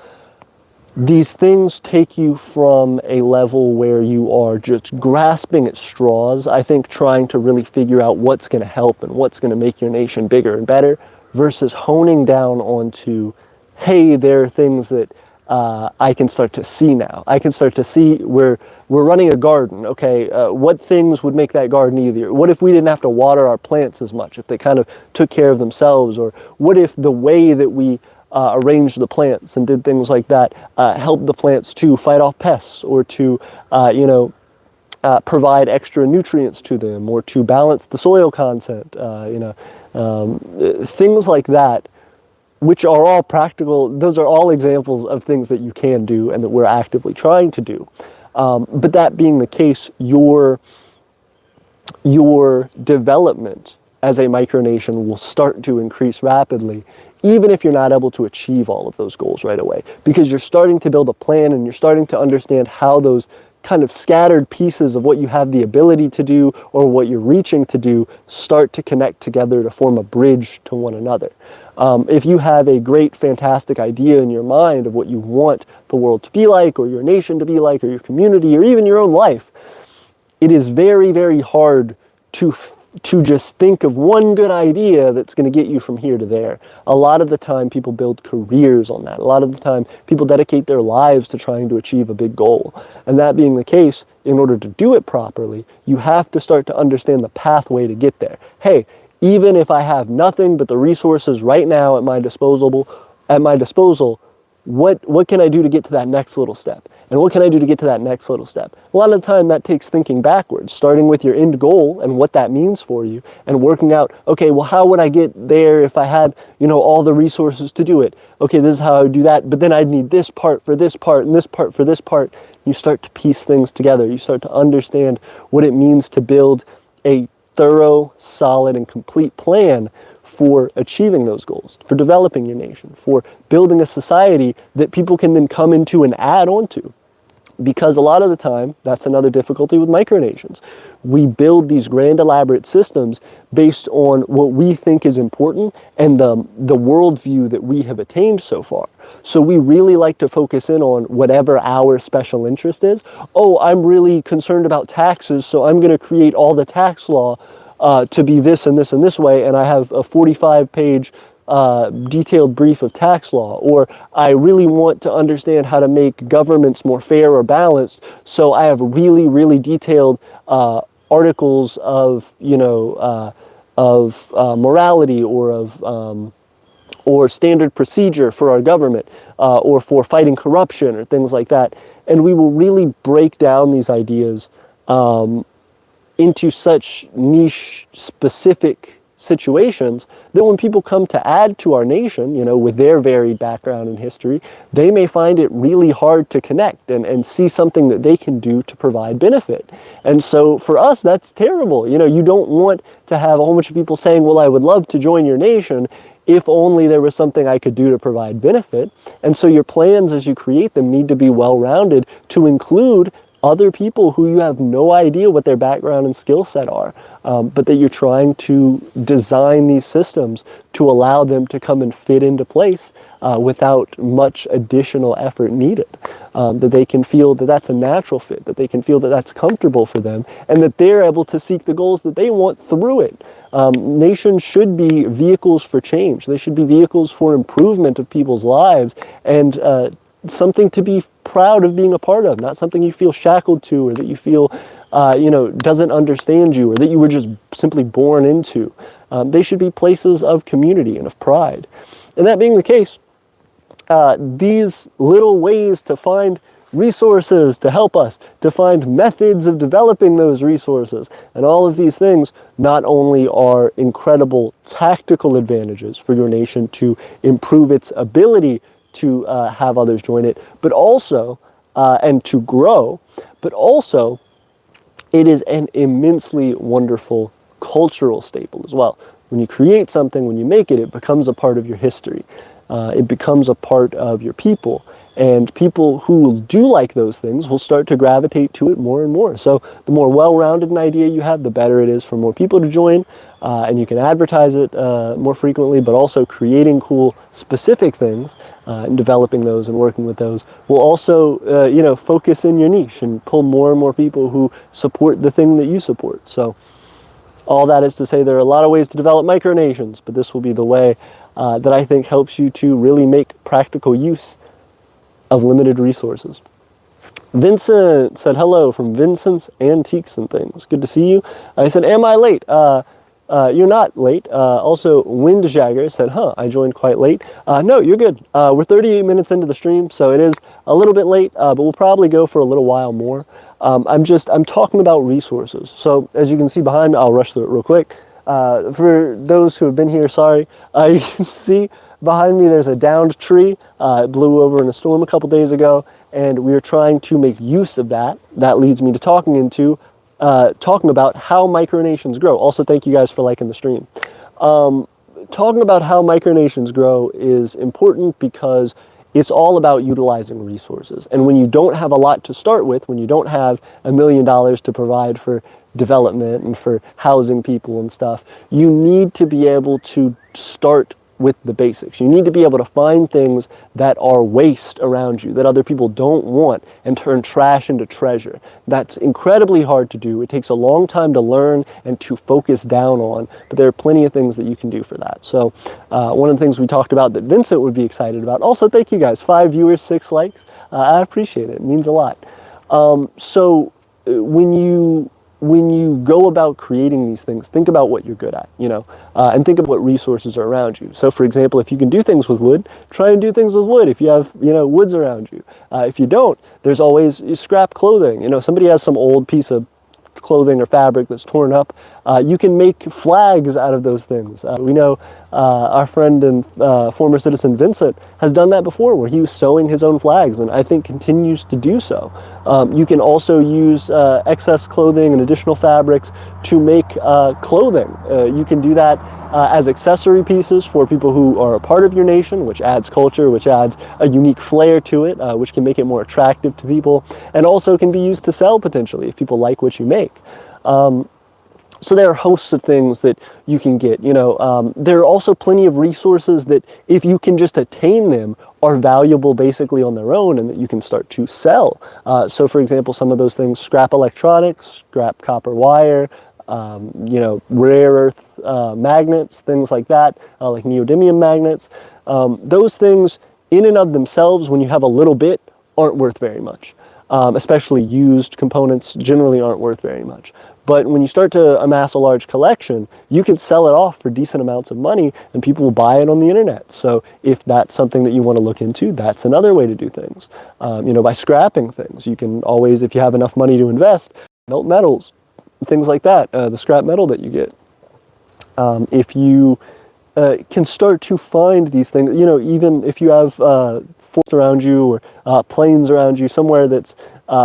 These things take you from a level where you are just grasping at straws, I think, trying to really figure out what's going to help and what's going to make your nation bigger and better, versus honing down onto, hey, there are things that I can start to see now. I can start to see we're running a garden. Okay, what things would make that garden easier? What if we didn't have to water our plants as much, if they kind of took care of themselves? Or what if the way that we arranged the plants and did things like that helped the plants to fight off pests, or to provide extra nutrients to them, or to balance the soil content, things like that, which are all practical. Those are all examples of things that you can do and that we're actively trying to do. But that being the case, your development as a micronation will start to increase rapidly, even if you're not able to achieve all of those goals right away, because you're starting to build a plan and you're starting to understand how those kind of scattered pieces of what you have the ability to do or what you're reaching to do start to connect together to form a bridge to one another. If you have a great, fantastic idea in your mind of what you want the world to be like, or your nation to be like, or your community, or even your own life, it is very, very hard to to just think of one good idea that's going to get you from here to there. A lot of the time people build careers on that. A lot of the time people dedicate their lives to trying to achieve a big goal. And that being the case, in order to do it properly, you have to start to understand the pathway to get there. Hey, even if I have nothing but the resources right now at my disposal, what can I do to get to that next little step? And what can I do to get to that next little step? A lot of the time that takes thinking backwards, starting with your end goal and what that means for you, and working out, okay, well, how would I get there if I had, all the resources to do it? Okay, this is how I would do that, but then I'd need this part for this part and this part for this part. You start to piece things together. You start to understand what it means to build a thorough, solid, and complete plan for achieving those goals, for developing your nation, for building a society that people can then come into and add on to. Because a lot of the time, that's another difficulty with micronations. We build these grand elaborate systems based on what we think is important and the worldview that we have attained so far. So we really like to focus in on whatever our special interest is. Oh, I'm really concerned about taxes, so I'm going to create all the tax law to be this and this and this way, and I have a 45-page detailed brief of tax law. Or I really want to understand how to make governments more fair or balanced, so I have really, really detailed articles of, morality or standard procedure for our government, or for fighting corruption or things like that. And we will really break down these ideas into such niche, specific situations that when people come to add to our nation, with their varied background and history, they may find it really hard to connect and see something that they can do to provide benefit. And so for us, that's terrible. You don't want to have a whole bunch of people saying, well, I would love to join your nation if only there was something I could do to provide benefit. And so your plans as you create them need to be well-rounded to include other people who you have no idea what their background and skill set are, but that you're trying to design these systems to allow them to come and fit into place without much additional effort needed. That they can feel that that's a natural fit, that they can feel that that's comfortable for them, and that they're able to seek the goals that they want through it. Nations should be vehicles for change. They should be vehicles for improvement of people's lives, and something to be proud of being a part of, not something you feel shackled to, or that you feel doesn't understand you, or that you were just simply born into. They should be places of community and of pride. And that being the case, these little ways to find resources to help us, to find methods of developing those resources, and all of these things not only are incredible tactical advantages for your nation to improve its ability to have others join it, but also, and to grow, but also it is an immensely wonderful cultural staple as well. When you create something, when you make it, it becomes a part of your history. It becomes a part of your people. And people who do like those things will start to gravitate to it more and more. So the more well-rounded an idea you have, the better it is for more people to join. And you can advertise it more frequently, but also creating cool specific things and developing those and working with those will also, focus in your niche and pull more and more people who support the thing that you support. So all that is to say, there are a lot of ways to develop micronations, but this will be the way that I think helps you to really make practical use of limited resources. Vincent said hello from Vincent's Antiques and Things. Good to see you. I said, am I late? You're not late. Also, Windjagger said, I joined quite late. No, you're good. We're 38 minutes into the stream, so it is a little bit late, but we'll probably go for a little while more. I'm talking about resources. So as you can see behind me, I'll rush through it real quick. For those who have been here, sorry, you can see behind me there's a downed tree. It blew over in a storm a couple days ago, and we are trying to make use of that. That leads me to talking about how micronations grow. Also, thank you guys for liking the stream. Talking about how micronations grow is important because it's all about utilizing resources. And when you don't have a lot to start with, when you don't have $1 million to provide for development and for housing people and stuff, you need to be able to start with the basics. You need to be able to find things that are waste around you, that other people don't want, and turn trash into treasure. That's incredibly hard to do. It takes a long time to learn and to focus down on, but there are plenty of things that you can do for that. So one of the things we talked about that Vincent would be excited about. Also, thank you guys. 5 viewers, 6 likes. I appreciate it. It means a lot. So when you go about creating these things, think about what you're good at, and think of what resources are around you. So for example, if you can do things with wood, try and do things with wood if you have, woods around you. If you don't, there's always scrap clothing. Somebody has some old piece of clothing or fabric that's torn up. You can make flags out of those things. We know our friend and former citizen Vincent has done that before, where he was sewing his own flags, and I think continues to do so. You can also use excess clothing and additional fabrics to make clothing. You can do that as accessory pieces for people who are a part of your nation, which adds culture, which adds a unique flair to it, which can make it more attractive to people, and also can be used to sell potentially if people like what you make. So there are hosts of things that you can get. There are also plenty of resources that, if you can just attain them, are valuable basically on their own, and that you can start to sell. So for example, some of those things: scrap electronics, scrap copper wire, rare earth magnets, things like that, like neodymium magnets. Those things in and of themselves, when you have a little bit, aren't worth very much. Especially used components generally aren't worth very much. But when you start to amass a large collection, you can sell it off for decent amounts of money, and people will buy it on the internet. So if that's something that you want to look into, that's another way to do things. By scrapping things. You can always, if you have enough money to invest, melt metals, things like that, the scrap metal that you get. If you can start to find these things, even if you have forest around you or plains around you, somewhere that's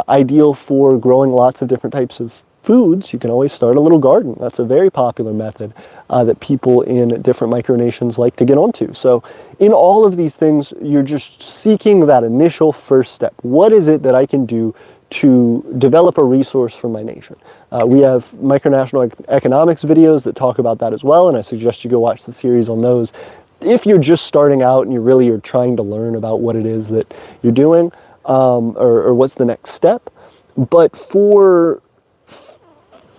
ideal for growing lots of different types of foods, you can always start a little garden. That's a very popular method that people in different micronations like to get onto. So in all of these things, you're just seeking that initial first step. What is it that I can do to develop a resource for my nation? We have micronational economics videos that talk about that as well, and I suggest you go watch the series on those if you're just starting out and you're trying to learn about what it is that you're doing, or what's the next step. But for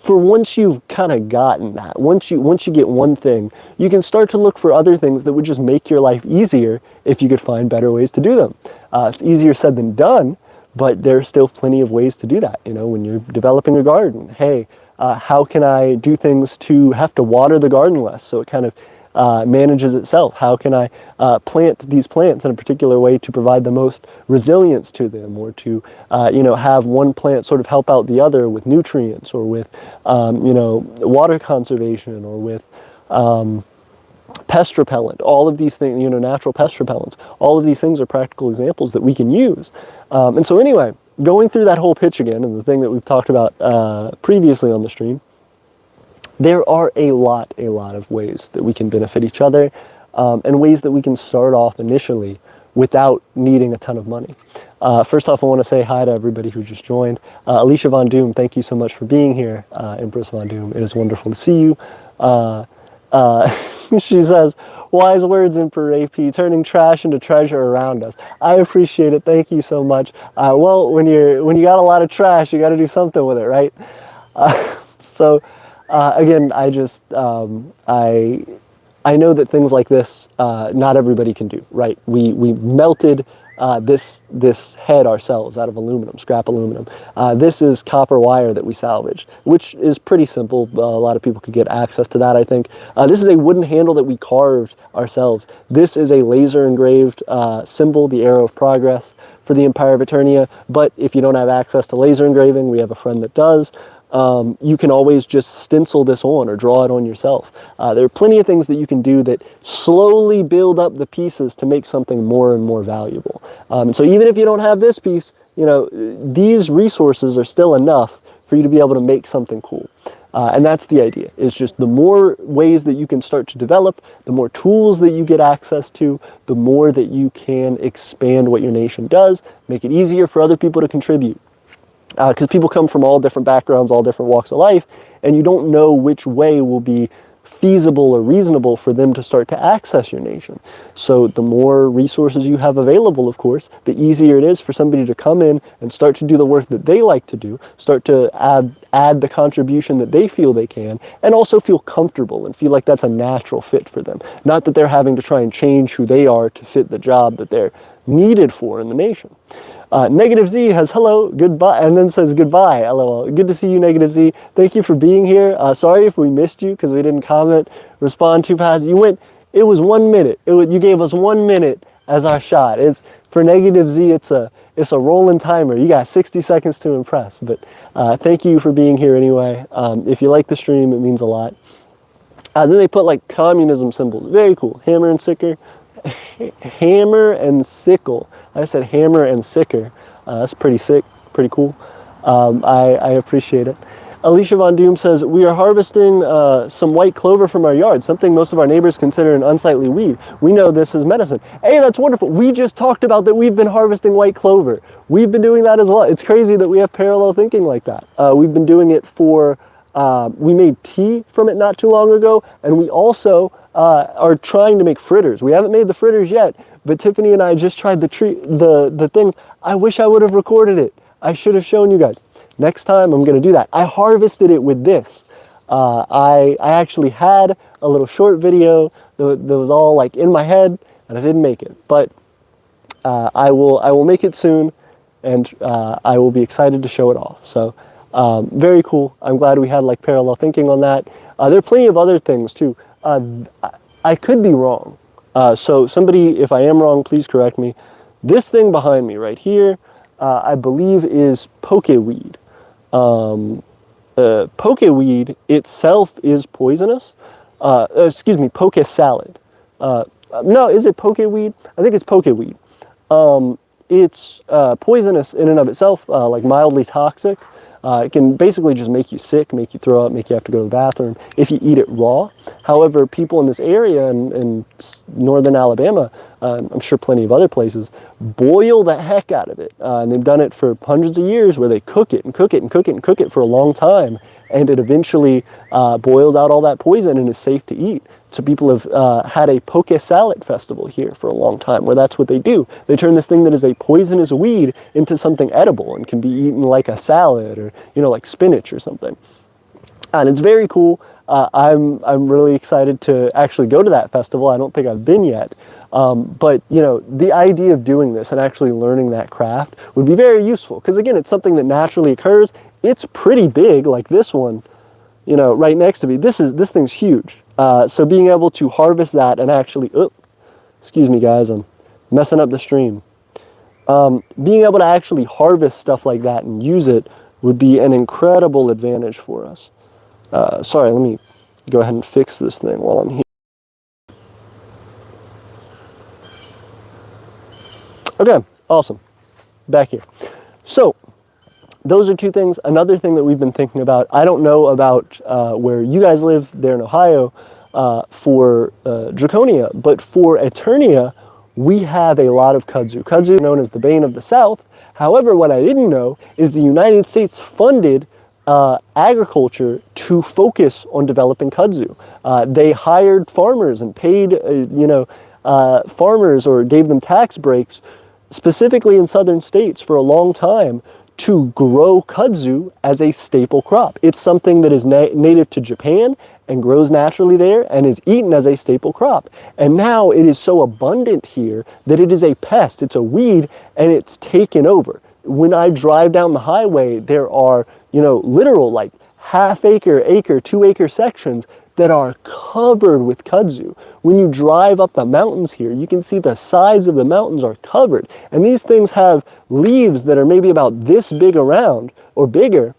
once you've kind of gotten that, once you get one thing, you can start to look for other things that would just make your life easier if you could find better ways to do them. It's easier said than done, but there's still plenty of ways to do that. When you're developing a garden, hey, how can I do things to have to water the garden less so it kind of manages itself? How can I plant these plants in a particular way to provide the most resilience to them, or to have one plant sort of help out the other with nutrients, or with water conservation, or with pest repellent? All of these things, natural pest repellents, all of these things are practical examples that we can use. And so anyway, going through that whole pitch again, and the thing that we've talked about previously on the stream, there are a lot of ways that we can benefit each other, and ways that we can start off initially without needing a ton of money. First off, I want to say hi to everybody who just joined. Alicia Von Doom, thank you so much for being here. Empress Von Doom, it is wonderful to see you. She says, wise words, Emperor AP, turning trash into treasure around us. I appreciate it. Thank you so much. Well, when you got a lot of trash, you got to do something with it, right? Again, I just, I know that things like this, not everybody can do, right? We melted this head ourselves out of aluminum, scrap aluminum. This is copper wire that we salvaged, which is pretty simple. A lot of people could get access to that, I think. This is a wooden handle that we carved ourselves. This is a laser engraved symbol, the arrow of progress for the Empire of Aeternia. But if you don't have access to laser engraving, we have a friend that does. You can always just stencil this on or draw it on yourself. There are plenty of things that you can do that slowly build up the pieces to make something more and more valuable. So even if you don't have this piece, these resources are still enough for you to be able to make something cool. And that's the idea. It's just the more ways that you can start to develop, the more tools that you get access to, the more that you can expand what your nation does, make it easier for other people to contribute. Because people come from all different backgrounds, all different walks of life, and you don't know which way will be feasible or reasonable for them to start to access your nation. So the more resources you have available, of course, the easier it is for somebody to come in and start to do the work that they like to do, start to add the contribution that they feel they can, and also feel comfortable and feel like that's a natural fit for them. Not that they're having to try and change who they are to fit the job that they're needed for in the nation. Negative Z has hello, goodbye, and then says goodbye, lol. Good to see you, Negative Z. Thank you for being here. Sorry if we missed you because we didn't comment, respond too fast. It was 1 minute. You gave us 1 minute as our shot. For Negative Z, it's a rolling timer. You got 60 seconds to impress. But thank you for being here anyway. If you like the stream, it means a lot. Then they put like communism symbols. Very cool. Hammer and sicker. Hammer and sickle. I said hammer and sicker. That's pretty sick, pretty cool. I appreciate it. Alicia Von Doom says, we are harvesting some white clover from our yard, something most of our neighbors consider an unsightly weed. We know this is medicine. Hey, that's wonderful. We just talked about that we've been harvesting white clover. We've been doing that as well. It's crazy that we have parallel thinking like that. We've been doing it for, we made tea from it not too long ago, and we also are trying to make fritters. We haven't made the fritters yet, but Tiffany and I just tried the thing. I wish I would have recorded it. I should have shown you guys. Next time I'm going to do that. I harvested it with this. I actually had a little short video that was all like in my head, and I didn't make it. But I will make it soon, and I will be excited to show it off. So very cool. I'm glad we had like parallel thinking on that. There are plenty of other things too. I could be wrong. So somebody, if I am wrong, please correct me. This thing behind me right here, I believe is pokeweed. Pokeweed itself is poisonous. Excuse me, poke salad. No, is it pokeweed? I think it's pokeweed. It's poisonous in and of itself, like mildly toxic. It can basically just make you sick, make you throw up, make you have to go to the bathroom if you eat it raw. However, people in this area in northern Alabama, I'm sure plenty of other places, boil the heck out of it. And they've done it for hundreds of years where they cook it and cook it and cook it and cook it for a long time. And it eventually boils out all that poison and is safe to eat. So people have had a poke salad festival here for a long time where that's what they do. They turn this thing that is a poisonous weed into something edible and can be eaten like a salad or, you know, like spinach or something. And it's very cool. I'm really excited to actually go to that festival. I don't think I've been yet. But, you know, the idea of doing this and actually learning that craft would be very useful. Because, again, it's something that naturally occurs. It's pretty big, like this one, you know, right next to me. This thing's huge. So being able to harvest that and actually, excuse me guys, I'm messing up the stream. Being able to actually harvest stuff like that and use it would be an incredible advantage for us. Sorry, let me go ahead and fix this thing while I'm here. Okay, awesome. Back here. So, those are two things. Another thing that we've been thinking about, I don't know about where you guys live there in Ohio for Draconia, but for Aeternia, we have a lot of kudzu. Kudzu is known as the Bane of the South. However, what I didn't know is the United States funded agriculture to focus on developing kudzu. They hired farmers and paid, farmers or gave them tax breaks specifically in southern states for a long time to grow kudzu as a staple crop. It's something that is native to Japan and grows naturally there and is eaten as a staple crop. And now it is so abundant here that it is a pest, it's a weed, and it's taken over. When I drive down the highway, there are, literal like half-acre, 2-acre sections that are covered with kudzu. When you drive up the mountains here, you can see the sides of the mountains are covered. And these things have leaves that are maybe about this big around or bigger,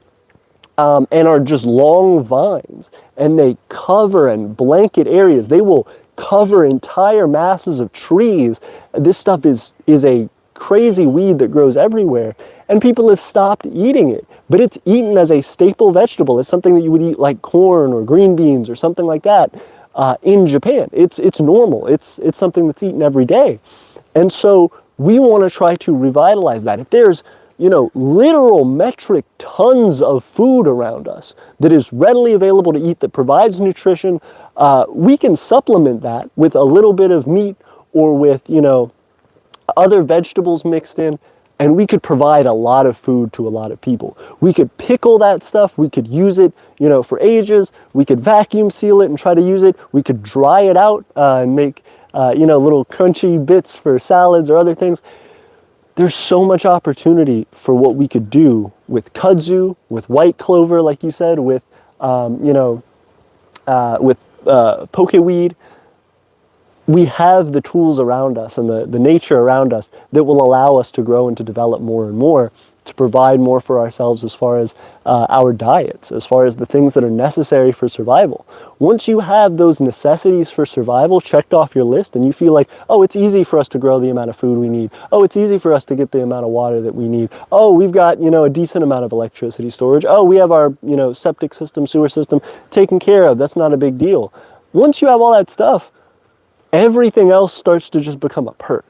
and are just long vines. And they cover and blanket areas. They will cover entire masses of trees. This stuff is a crazy weed that grows everywhere. And people have stopped eating it. But it's eaten as a staple vegetable. It's something that you would eat like corn or green beans or something like that in Japan. It's normal. It's something that's eaten every day. And so we want to try to revitalize that. If there's, literal metric tons of food around us that is readily available to eat, that provides nutrition, We can supplement that with a little bit of meat or with, other vegetables mixed in, and we could provide a lot of food to a lot of people. We could pickle that stuff. We could use it, for ages. We could vacuum seal it and try to use it. We could dry it out and make, little crunchy bits for salads or other things. There's so much opportunity for what we could do with kudzu, with white clover, like you said, with, pokeweed. We have the tools around us and the nature around us that will allow us to grow and to develop more and more, to provide more for ourselves as far as our diets, as far as the things that are necessary for survival. Once you have those necessities for survival checked off your list and you feel like, oh, it's easy for us to grow the amount of food we need. Oh, it's easy for us to get the amount of water that we need. Oh, we've got, a decent amount of electricity storage. Oh, we have our, septic system, sewer system taken care of. That's not a big deal. Once you have all that stuff, everything else starts to just become a perk.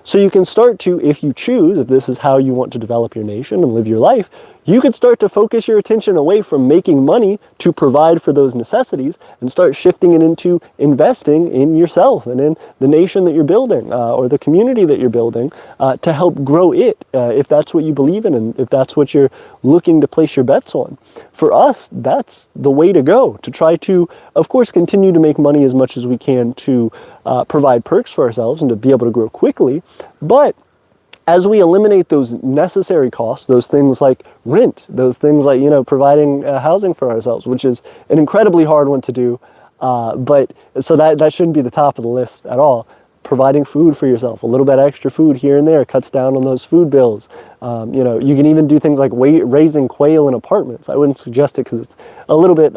So you can start to, if you choose, if this is how you want to develop your nation and live your life, you could start to focus your attention away from making money to provide for those necessities and start shifting it into investing in yourself and in the nation that you're building or the community that you're building to help grow it, if that's what you believe in and if that's what you're looking to place your bets on. For us, that's the way to go, to try to, of course, continue to make money as much as we can to provide perks for ourselves and to be able to grow quickly. But as we eliminate those necessary costs, those things like rent, those things like, providing housing for ourselves, which is an incredibly hard one to do, but so that shouldn't be the top of the list at all. Providing food for yourself, a little bit extra food here and there cuts down on those food bills. You can even do things like raising quail in apartments. I wouldn't suggest it because it's a little bit,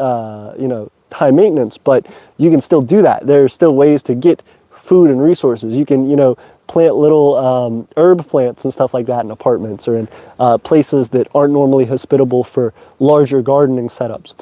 high maintenance, but you can still do that. There are still ways to get food and resources. You can, plant little herb plants and stuff like that in apartments or in places that aren't normally hospitable for larger gardening setups.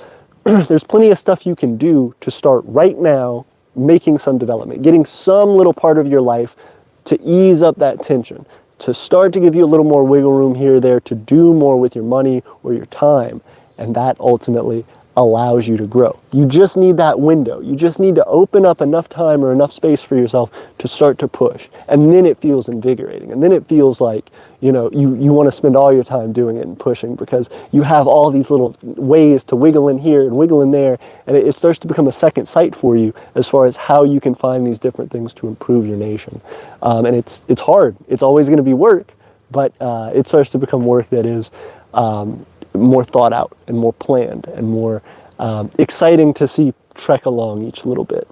There's plenty of stuff you can do to start right now making some development, getting some little part of your life to ease up that tension, to start to give you a little more wiggle room here or there to do more with your money or your time, and that ultimately allows you to grow. You just need that window. You just need to open up enough time or enough space for yourself to start to push. And then it feels invigorating. And then it feels like, you want to spend all your time doing it and pushing because you have all these little ways to wiggle in here and wiggle in there. And it starts to become a second sight for you as far as how you can find these different things to improve your nation. And it's hard. It's always going to be work, but it starts to become work that is more thought out and more planned and more exciting to see trek along each little bit.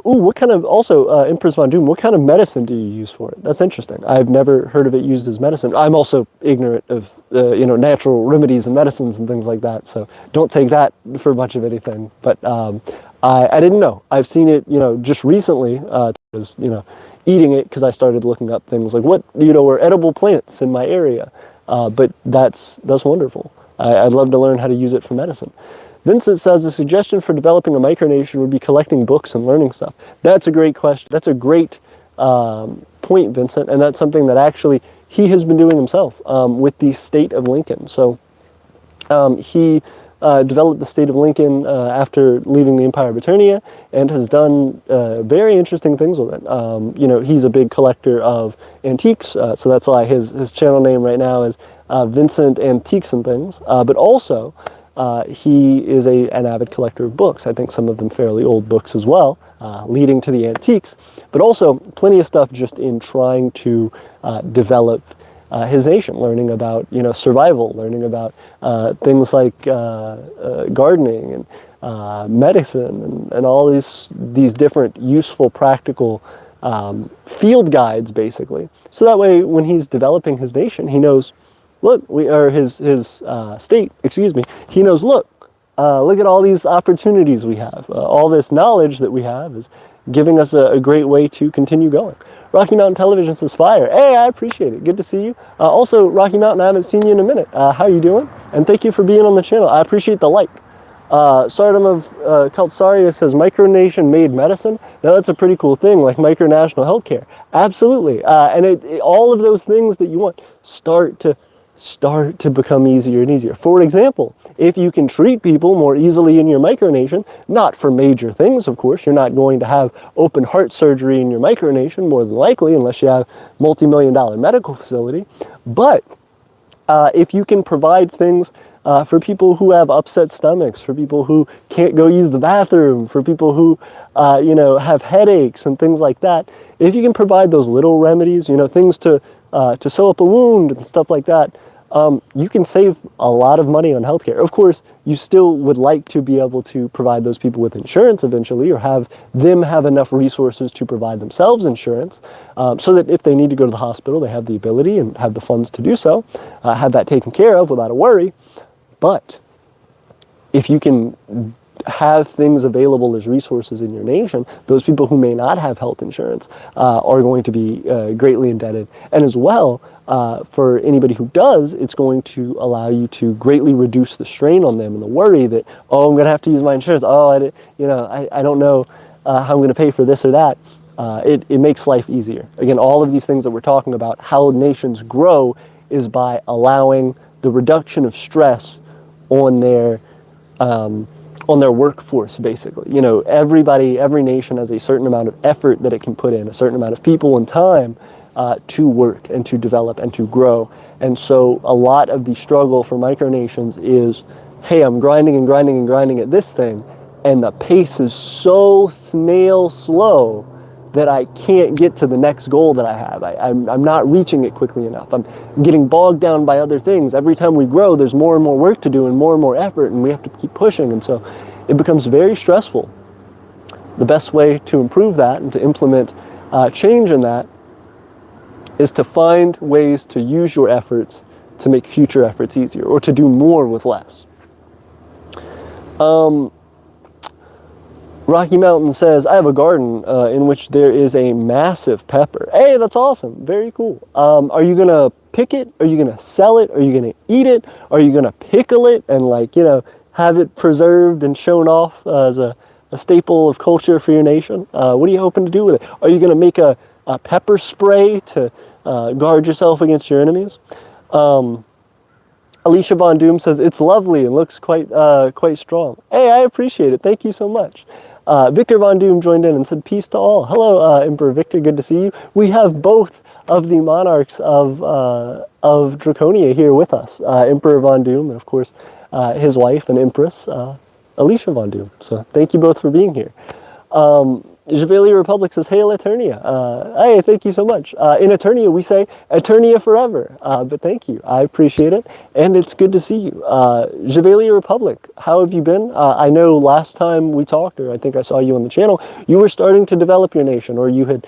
What kind of, also, Empress Von Doom, what kind of medicine do you use for it? That's interesting. I've never heard of it used as medicine. I'm also ignorant of, natural remedies and medicines and things like that, so don't take that for much of anything. But I didn't know. I've seen it, just recently, eating it because I started looking up things like what, are edible plants in my area. But that's wonderful. I'd love to learn how to use it for medicine. Vincent says a suggestion for developing a micronation would be collecting books and learning stuff. That's a great question. That's a great point, Vincent, and that's something that actually he has been doing himself with the state of Lincoln. So he developed the state of Lincoln after leaving the Empire of Aeternia and has done very interesting things with it. He's a big collector of antiques, so that's why his channel name right now is Vincent Antiques and Things, but also he is an avid collector of books. I think some of them fairly old books as well, leading to the antiques, but also plenty of stuff just in trying to develop his nation, learning about survival, learning about things like gardening and medicine and all these different useful practical field guides, basically. So that way, when he's developing his nation, he knows, look, his state, excuse me. He knows, look at all these opportunities we have. All this knowledge that we have is giving us a great way to continue going. Rocky Mountain Television says fire. Hey, I appreciate it. Good to see you. Also, Rocky Mountain, I haven't seen you in a minute. How you doing? And thank you for being on the channel. I appreciate the like. Sardom of Kaltsaria says micronation made medicine. Now that's a pretty cool thing, like micronational healthcare. Absolutely. And all of those things that you want, start to start to become easier and easier. For example, if you can treat people more easily in your micronation, not for major things, of course, you're not going to have open heart surgery in your micronation, more than likely, unless you have a multi-million-dollar medical facility. But if you can provide things for people who have upset stomachs, for people who can't go use the bathroom, for people who, have headaches and things like that, if you can provide those little remedies, things to sew up a wound and stuff like that, you can save a lot of money on healthcare. Of course, you still would like to be able to provide those people with insurance eventually, or have them have enough resources to provide themselves insurance, so that if they need to go to the hospital, they have the ability and have the funds to do so, have that taken care of without a worry. But if you can have things available as resources in your nation, those people who may not have health insurance are going to be greatly indebted. And as well, for anybody who does, it's going to allow you to greatly reduce the strain on them and the worry that, oh, I'm going to have to use my insurance. Oh, I don't know how I'm going to pay for this or that. It makes life easier. Again, all of these things that we're talking about, how nations grow, is by allowing the reduction of stress on their workforce, basically. Every nation has a certain amount of effort that it can put in, a certain amount of people and time to work and to develop and to grow. And so a lot of the struggle for micronations is, hey, I'm grinding and grinding and grinding at this thing, and the pace is so snail slow that I can't get to the next goal that I have. I'm not reaching it quickly enough. I'm getting bogged down by other things. Every time we grow, there's more and more work to do and more effort, and we have to keep pushing. And so it becomes very stressful. The best way to improve that and to implement change in that is to find ways to use your efforts to make future efforts easier, or to do more with less. Rocky Mountain says, I have a garden in which there is a massive pepper. Hey, that's awesome. Very cool. Are you going to pick it? Are you going to sell it? Are you going to eat it? Are you going to pickle it and have it preserved and shown off as a staple of culture for your nation? What are you hoping to do with it? Are you going to make a pepper spray to guard yourself against your enemies? Alicia Von Doom says, it's lovely and looks quite strong. Hey, I appreciate it. Thank you so much. Victor Von Doom joined in and said, peace to all. Hello, Emperor Victor. Good to see you. We have both of the monarchs of Draconia here with us. Emperor Von Doom and, of course, his wife and Empress, Alicia Von Doom. So thank you both for being here. Javelia Republic says, Hail Aeternia. Hey, thank you so much. In Aeternia, we say Aeternia forever. But thank you. I appreciate it. And it's good to see you. Javelia Republic, how have you been? I know last time we talked, or I think I saw you on the channel, you were starting to develop your nation, or you had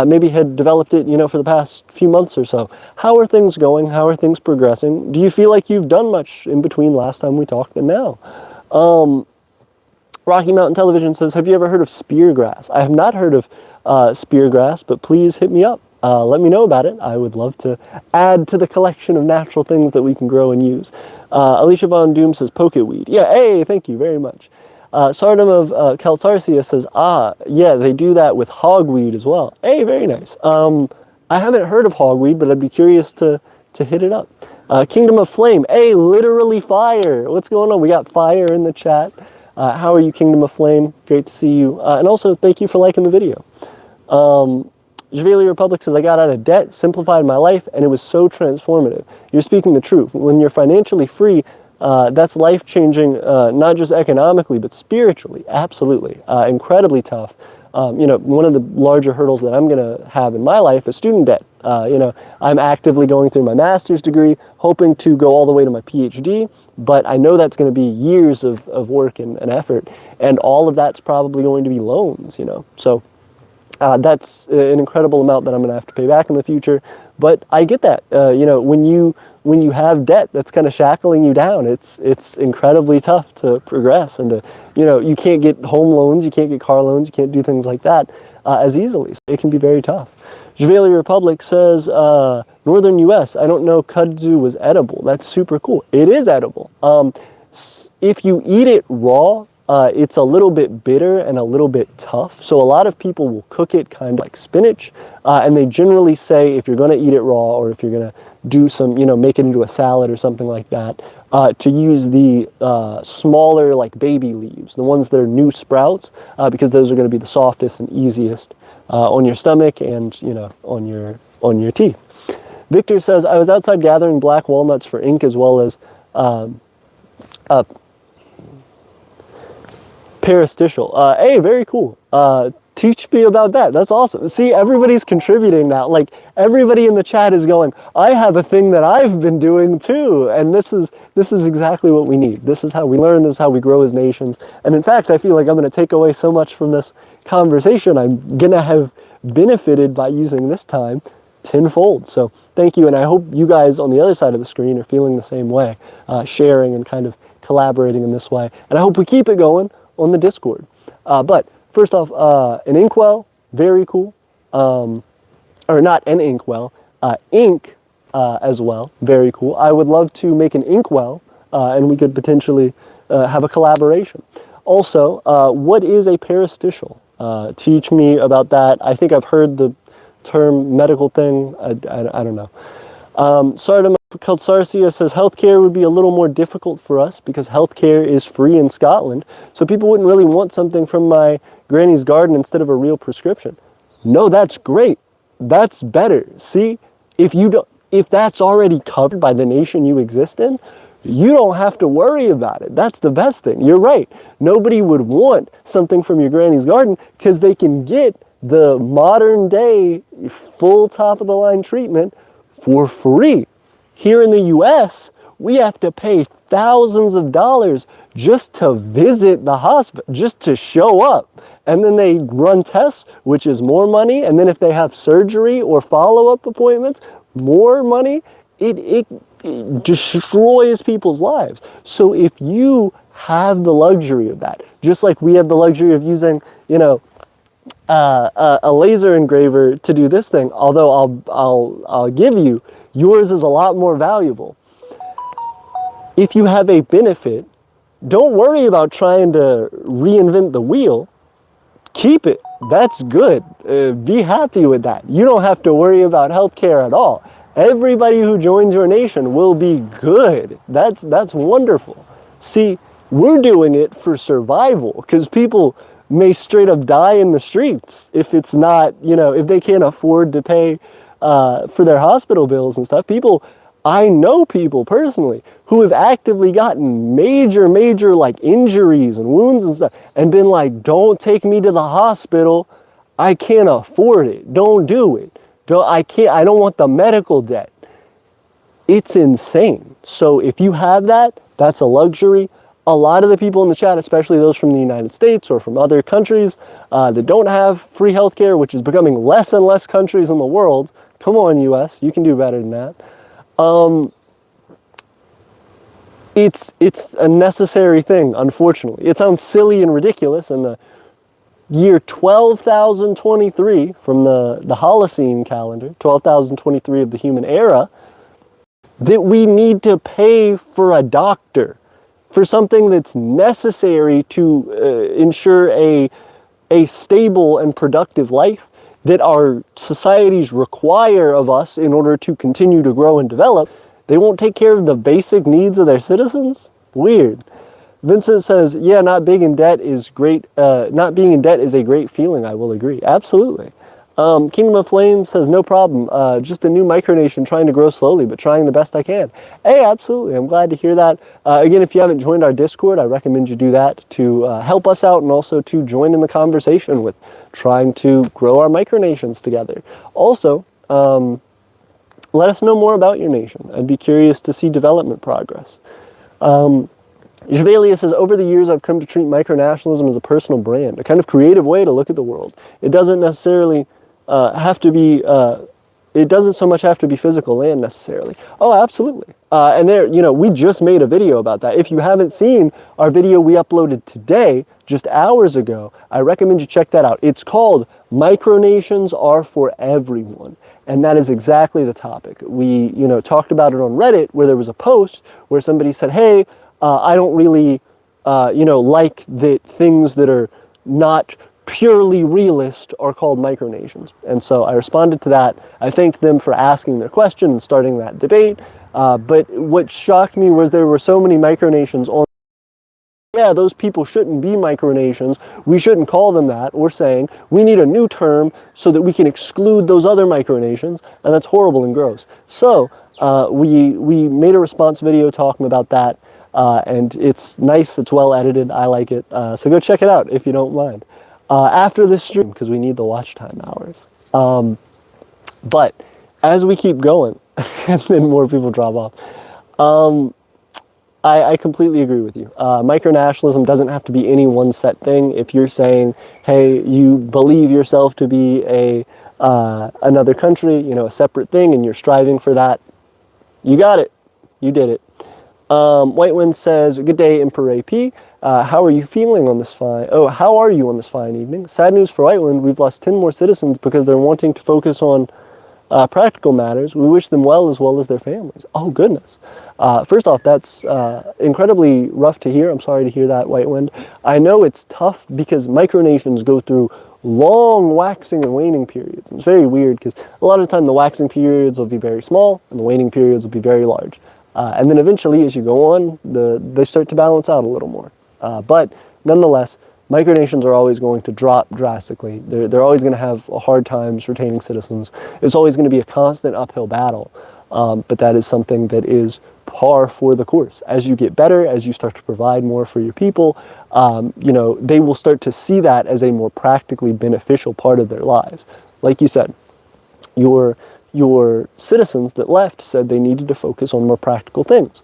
maybe had developed it, for the past few months or so. How are things going? How are things progressing? Do you feel like you've done much in between last time we talked and now? Rocky Mountain Television says, have you ever heard of speargrass? I have not heard of speargrass, but please hit me up. Let me know about it. I would love to add to the collection of natural things that we can grow and use. Alicia Von Doom says, pokeweed. Yeah, hey, thank you very much. Sardom of Calcarcia says, yeah, they do that with hogweed as well. Hey, very nice. I haven't heard of hogweed, but I'd be curious to hit it up. Kingdom of Flame. Hey, literally fire. What's going on? We got fire in the chat. How are you, Kingdom of Flame? Great to see you. And also, thank you for liking the video. Javelia Republic says, I got out of debt, simplified my life, and it was so transformative. You're speaking the truth. When you're financially free, that's life-changing, not just economically, but spiritually. Absolutely. Incredibly tough. One of the larger hurdles that I'm going to have in my life is student debt. I'm actively going through my master's degree, hoping to go all the way to my PhD, but I know that's going to be years of work and effort, and all of that's probably going to be loans, So that's an incredible amount that I'm going to have to pay back in the future, but I get that. When you have debt that's kind of shackling you down, it's incredibly tough to progress, and you can't get home loans, you can't get car loans, you can't do things like that as easily. So it can be very tough. Javelia Republic says, Northern U.S., I don't know kudzu was edible. That's super cool. It is edible. If you eat it raw, it's a little bit bitter and a little bit tough. So a lot of people will cook it kind of like spinach, and they generally say if you're going to eat it raw, or if you're going to do some, make it into a salad or something like that, to use the smaller like baby leaves, the ones that are new sprouts, because those are going to be the softest and easiest on your stomach and on your teeth. Victor says, I was outside gathering black walnuts for ink as well as Parastitial. Hey, very cool. Teach me about that. That's awesome. See, everybody's contributing now. Like, everybody in the chat is going, I have a thing that I've been doing too. And this is exactly what we need. This is how we learn. This is how we grow as nations. And in fact, I feel like I'm going to take away so much from this conversation. I'm going to have benefited by using this time tenfold. So thank you. And I hope you guys on the other side of the screen are feeling the same way, sharing and kind of collaborating in this way. And I hope we keep it going on the Discord. But first off, an inkwell, very cool. Or not an inkwell, ink as well, very cool. I would love to make an inkwell, and we could potentially have a collaboration. Also, what is a parastitial? Teach me about that. I think I've heard the term medical thing. I don't know. Sarcia says healthcare would be a little more difficult for us because healthcare is free in Scotland, so people wouldn't really want something from my granny's garden instead of a real prescription. No, that's great. That's better. See, if that's already covered by the nation you exist in, you don't have to worry about it. That's the best thing. You're right. Nobody would want something from your granny's garden because they can get the modern day full top of the line treatment for free. Here in the US, we have to pay thousands of dollars just to visit the hospital, just to show up. And then they run tests, which is more money. And then if they have surgery or follow-up appointments, more money. It destroys people's lives. So if you have the luxury of that, just like we have the luxury of using, a laser engraver to do this thing, although I'll give you, yours is a lot more valuable. If you have a benefit, don't worry about trying to reinvent the wheel. Keep it. That's good. Be happy with that. You don't have to worry about healthcare at all. Everybody who joins your nation will be good. That's wonderful. See, we're doing it for survival because people may straight up die in the streets if it's not, if they can't afford to pay for their hospital bills and stuff. I know people personally who have actively gotten major like injuries and wounds and stuff and been like, don't take me to the hospital. I can't afford it. Don't do it. I don't want the medical debt. It's insane. So if you have that, that's a luxury. A lot of the people in the chat, especially those from the United States or from other countries that don't have free healthcare, which is becoming less and less countries in the world. Come on, US, you can do better than that. It's a necessary thing, unfortunately. It sounds silly and ridiculous in the year 12,023 from the Holocene calendar, 12,023 of the human era, that we need to pay for a doctor for something that's necessary to ensure a stable and productive life that our societies require of us in order to continue to grow and develop. They won't take care of the basic needs of their citizens? Weird. Vincent says, yeah, not being in debt is great. Not being in debt is a great feeling. I will agree. Absolutely. Kingdom of Flame says, no problem. Just a new micronation trying to grow slowly, but trying the best I can. Hey, absolutely. I'm glad to hear that. Again, if you haven't joined our Discord, I recommend you do that to help us out and also to join in the conversation with trying to grow our micronations together. Also, let us know more about your nation. I'd be curious to see development progress. Javelia says, over the years I've come to treat micronationalism as a personal brand, a kind of creative way to look at the world. It doesn't necessarily have to be, it doesn't so much have to be physical land necessarily. Oh, absolutely. And there, we just made a video about that. If you haven't seen our video we uploaded today, just hours ago, I recommend you check that out. It's called Micronations Are for Everyone. And that is exactly the topic. We, talked about it on Reddit where there was a post where somebody said, hey, I don't really like that things that are not purely realist are called micronations. And so I responded to that. I thanked them for asking their question and starting that debate. But what shocked me was there were so many micronations on. Yeah, those people shouldn't be micronations. We shouldn't call them that. We're saying we need a new term so that we can exclude those other micronations, and that's horrible and gross. So we made a response video talking about that, and it's nice. It's well edited. I like it. So go check it out if you don't mind. After this stream, because we need the watch time hours. But as we keep going, and then more people drop off. I completely agree with you. Micronationalism doesn't have to be any one set thing. If you're saying, hey, you believe yourself to be another country, a separate thing, and you're striving for that, you got it. You did it. White Wind says, good day, Emperor AP. How are you feeling on this fine? Oh, how are you on this fine evening? Sad news for White Wind. We've lost 10 more citizens because they're wanting to focus on practical matters. We wish them well as their families. Oh, goodness. First off, that's incredibly rough to hear. I'm sorry to hear that, White Wind. I know it's tough because micronations go through long waxing and waning periods. It's very weird because a lot of the time the waxing periods will be very small and the waning periods will be very large. And then eventually, as you go on, they start to balance out a little more. But nonetheless, micronations are always going to drop drastically. They're always going to have hard times retaining citizens. It's always going to be a constant uphill battle. But that is something that is par for the course. As you get better, as you start to provide more for your people, they will start to see that as a more practically beneficial part of their lives. Like you said, your citizens that left said they needed to focus on more practical things.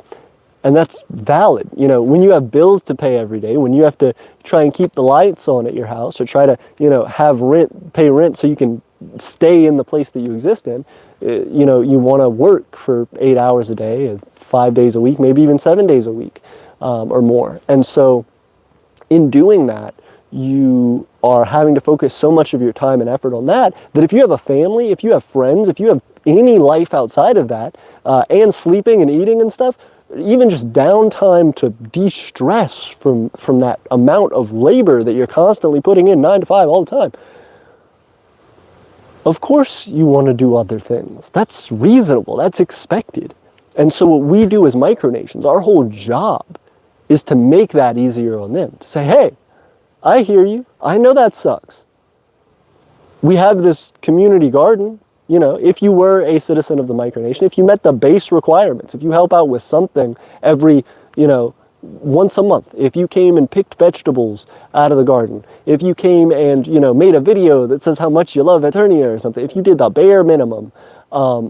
And that's valid. When you have bills to pay every day, when you have to try and keep the lights on at your house or try to, pay rent so you can stay in the place that you exist in, you want to work for 8 hours a day, 5 days a week, maybe even 7 days a week or more. And so in doing that, you are having to focus so much of your time and effort on that if you have a family, if you have friends, if you have any life outside of that, and sleeping and eating and stuff, even just downtime to de-stress from that amount of labor that you're constantly putting in 9 to 5 all the time, of course you want to do other things. That's reasonable. That's expected. And so what we do as micronations, our whole job is to make that easier on them. To say, hey, I hear you. I know that sucks. We have this community garden. If you were a citizen of the micronation, if you met the base requirements, if you help out with something every, once a month, if you came and picked vegetables out of the garden, if you came and, made a video that says how much you love Aeternia or something, if you did the bare minimum,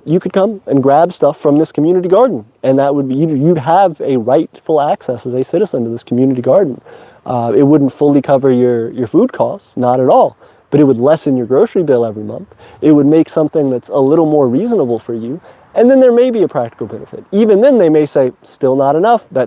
you could come and grab stuff from this community garden. And that would be, you'd have a rightful access as a citizen to this community garden. It wouldn't fully cover your food costs, not at all, but it would lessen your grocery bill every month. It would make something that's a little more reasonable for you. And then there may be a practical benefit. Even then they may say, still not enough. I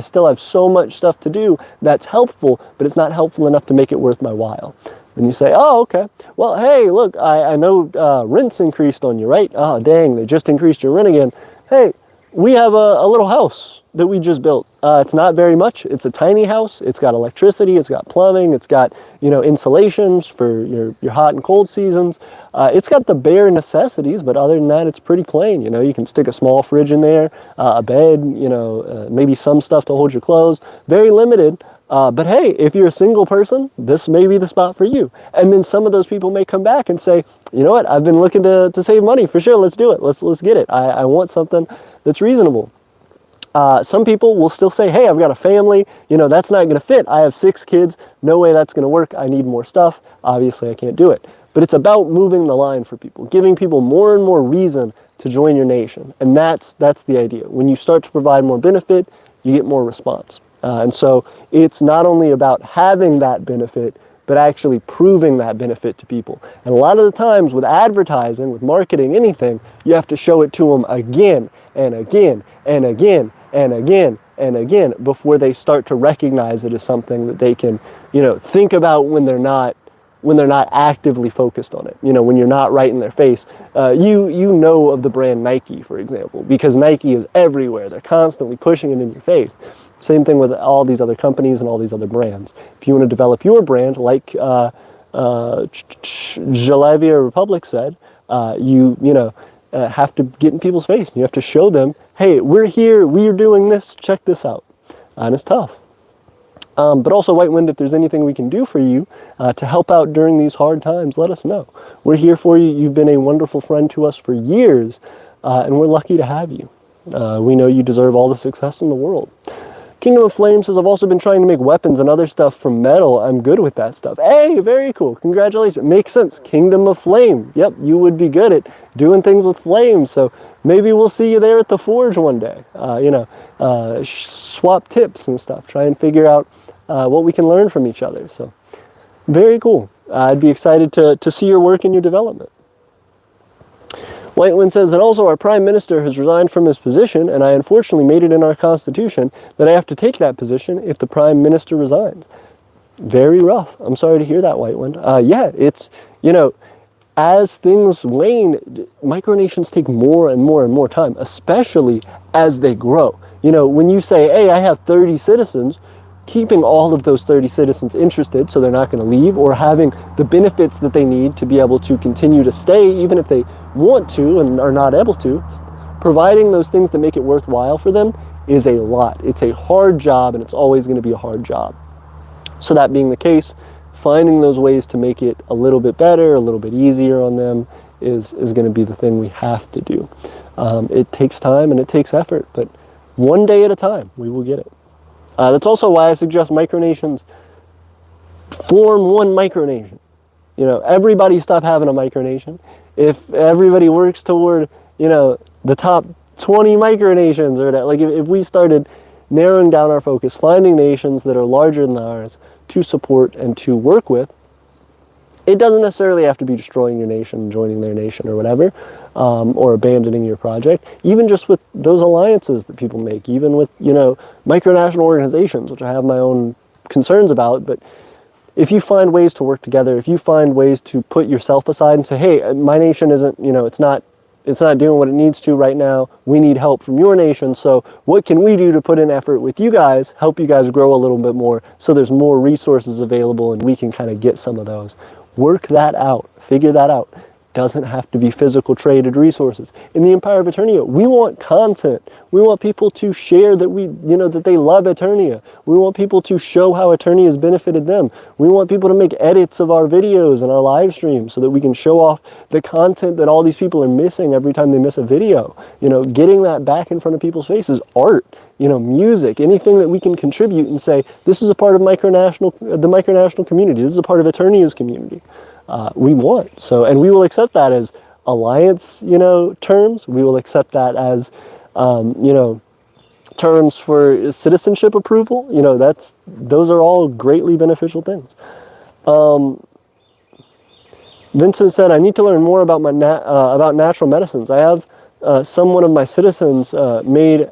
still have so much stuff to do that's helpful, but it's not helpful enough to make it worth my while. And you say, oh, okay. Well, hey, look, I know rent's increased on you, right? Oh, dang, they just increased your rent again. Hey, we have a little house that we just built. It's not very much. It's a tiny house. It's got electricity. It's got plumbing. It's got, insulations for your hot and cold seasons. It's got the bare necessities, but other than that, it's pretty plain. You can stick a small fridge in there, a bed, maybe some stuff to hold your clothes. Very limited. But hey, if you're a single person, this may be the spot for you. And then some of those people may come back and say, you know what, I've been looking to save money for sure. Let's do it. Let's get it. I want something that's reasonable. Some people will still say, hey, I've got a family, that's not going to fit. I have 6 kids. No way that's going to work. I need more stuff. Obviously, I can't do it. But it's about moving the line for people, giving people more and more reason to join your nation. And that's the idea. When you start to provide more benefit, you get more response. And so it's not only about having that benefit, but actually proving that benefit to people. And a lot of the times with advertising, with marketing, anything, you have to show it to them again and again and again and again and again before they start to recognize it as something that they can, think about when they're not actively focused on it. When you're not right in their face. You know of the brand Nike, for example, because Nike is everywhere. They're constantly pushing it in your face. Same thing with all these other companies and all these other brands. If you want to develop your brand, like Jalavia Republic said, you have to get in people's face. You have to show them, hey, we're here, we're doing this, check this out. And it's tough. But also, White Wind, if there's anything we can do for you to help out during these hard times, let us know. We're here for you. You've been a wonderful friend to us for years, and we're lucky to have you. We know you deserve all the success in the world. Kingdom of Flame says, I've also been trying to make weapons and other stuff from metal. I'm good with that stuff. Hey, very cool. Congratulations. Makes sense. Kingdom of Flame. Yep, you would be good at doing things with flames. So maybe we'll see you there at the Forge one day. Swap tips and stuff. Try and figure out what we can learn from each other. So very cool. I'd be excited to see your work and your development. White Wind says, and also our Prime Minister has resigned from his position, and I unfortunately made it in our Constitution that I have to take that position if the Prime Minister resigns. Very rough. I'm sorry to hear that, White Wind. Yeah, it's, as things wane, micronations take more and more and more time, especially as they grow. When you say, hey, I have 30 citizens, keeping all of those 30 citizens interested so they're not going to leave, or having the benefits that they need to be able to continue to stay even if they want to and are not able to, providing those things that make it worthwhile for them is a lot. It's a hard job, and it's always going to be a hard job. So that being the case, finding those ways to make it a little bit better, a little bit easier on them is going to be the thing we have to do. It takes time and it takes effort, but one day at a time, we will get it. That's also why I suggest micronations form one micronation. Everybody stop having a micronation. If everybody works toward, the top 20 micronations, or that, like if we started narrowing down our focus, finding nations that are larger than ours to support and to work with, it doesn't necessarily have to be destroying your nation, joining their nation or whatever, or abandoning your project. Even just with those alliances that people make, even with, micronational organizations, which I have my own concerns about, but if you find ways to work together, if you find ways to put yourself aside and say, hey, my nation isn't, it's not doing what it needs to right now. We need help from your nation. So what can we do to put in effort with you guys, help you guys grow a little bit more so there's more resources available and we can kind of get some of those. Work that out. Figure that out. Doesn't have to be physical traded resources. In the Empire of Aeternia, we want content. We want people to share that that they love Aeternia. We want people to show how Aeternia has benefited them. We want people to make edits of our videos and our live streams so that we can show off the content that all these people are missing every time they miss a video. Getting that back in front of people's faces, art, music, anything that we can contribute and say, this is a part of the micronational community. This is a part of Aeternia's community. We want. So, and we will accept that as alliance, terms. We will accept that as, terms for citizenship approval. Those are all greatly beneficial things. Vincent said, I need to learn more about about natural medicines. I have one of my citizens made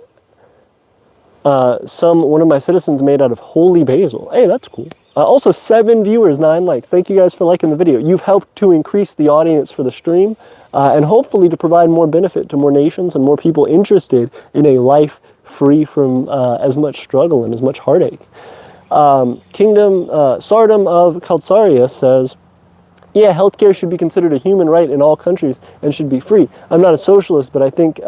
out of holy basil. Hey, that's cool. Also, 7 viewers, 9 likes. Thank you guys for liking the video. You've helped to increase the audience for the stream and hopefully to provide more benefit to more nations and more people interested in a life free from as much struggle and as much heartache. Sardom of Kalsaria says, yeah, healthcare should be considered a human right in all countries and should be free. I'm not a socialist, but I think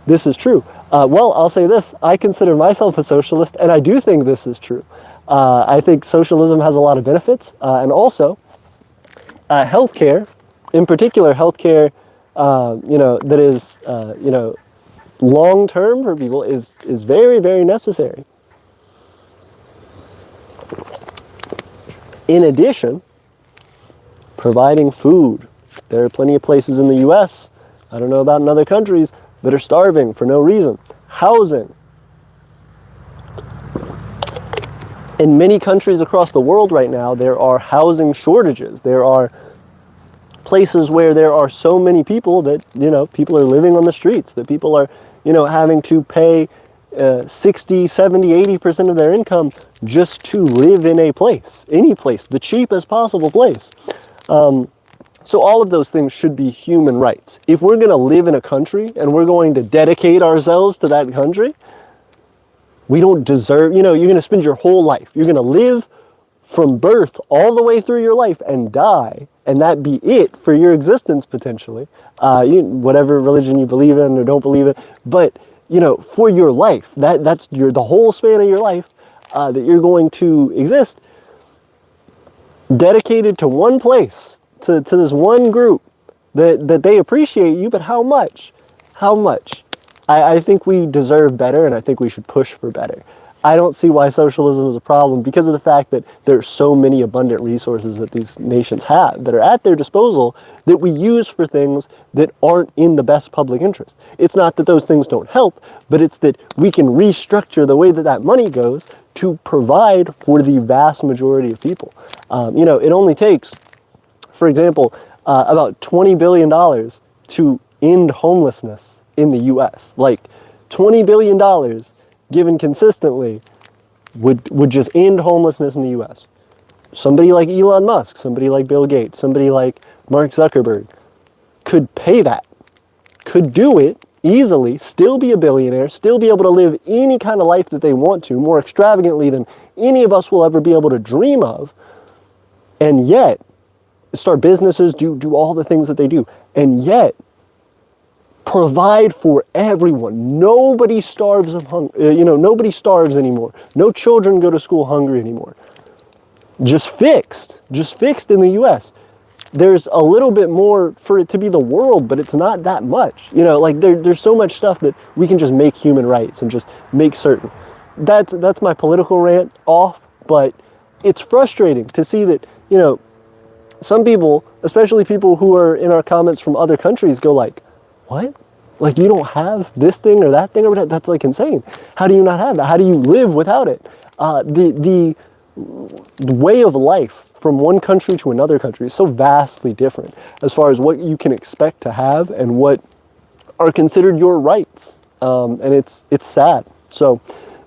this is true. Well, I'll say this. I consider myself a socialist, and I do think this is true. I think socialism has a lot of benefits, and also healthcare, in particular healthcare, that is, long-term for people is very, very necessary. In addition, providing food. There are plenty of places in the U.S., I don't know about in other countries, that are starving for no reason. Housing. In many countries across the world right now, there are housing shortages. There are places where there are so many people that, people are living on the streets, that people are, having to pay 60, 70, 80% of their income just to live in a place, any place, the cheapest possible place. So all of those things should be human rights. If we're going to live in a country and we're going to dedicate ourselves to that country, We don't deserve, you're going to spend your whole life. You're going to live from birth all the way through your life and die, and that be it for your existence potentially. Whatever religion you believe in or don't believe in, but for your life, that's the whole span of your life that you're going to exist, dedicated to one place, to this one group that they appreciate you, but how much? How much? I think we deserve better, and I think we should push for better. I don't see why socialism is a problem because of the fact that there are so many abundant resources that these nations have that are at their disposal that we use for things that aren't in the best public interest. It's not that those things don't help, but it's that we can restructure the way that that money goes to provide for the vast majority of people. It only takes, for example, about $20 billion to end homelessness in the U.S. Like $20 billion given consistently would just end homelessness in the U.S. Somebody like Elon Musk, somebody like Bill Gates, somebody like Mark Zuckerberg could pay that, could do it easily, still be a billionaire, still be able to live any kind of life that they want to, more extravagantly than any of us will ever be able to dream of, and yet start businesses, do all the things that they do, and yet provide for everyone. Nobody starves of hunger. Nobody starves anymore. No children go to school hungry anymore. Just fixed in the U.S. There's a little bit more for it to be the world, but it's not that much. There's so much stuff that we can just make human rights and just make certain. That's my political rant off, but it's frustrating to see that, some people, especially people who are in our comments from other countries, go like, what? Like, you don't have this thing or that thing or that? That's like insane. How do you not have that? How do you live without it? The way of life from one country to another country is so vastly different as far as what you can expect to have and what are considered your rights. And it's sad. So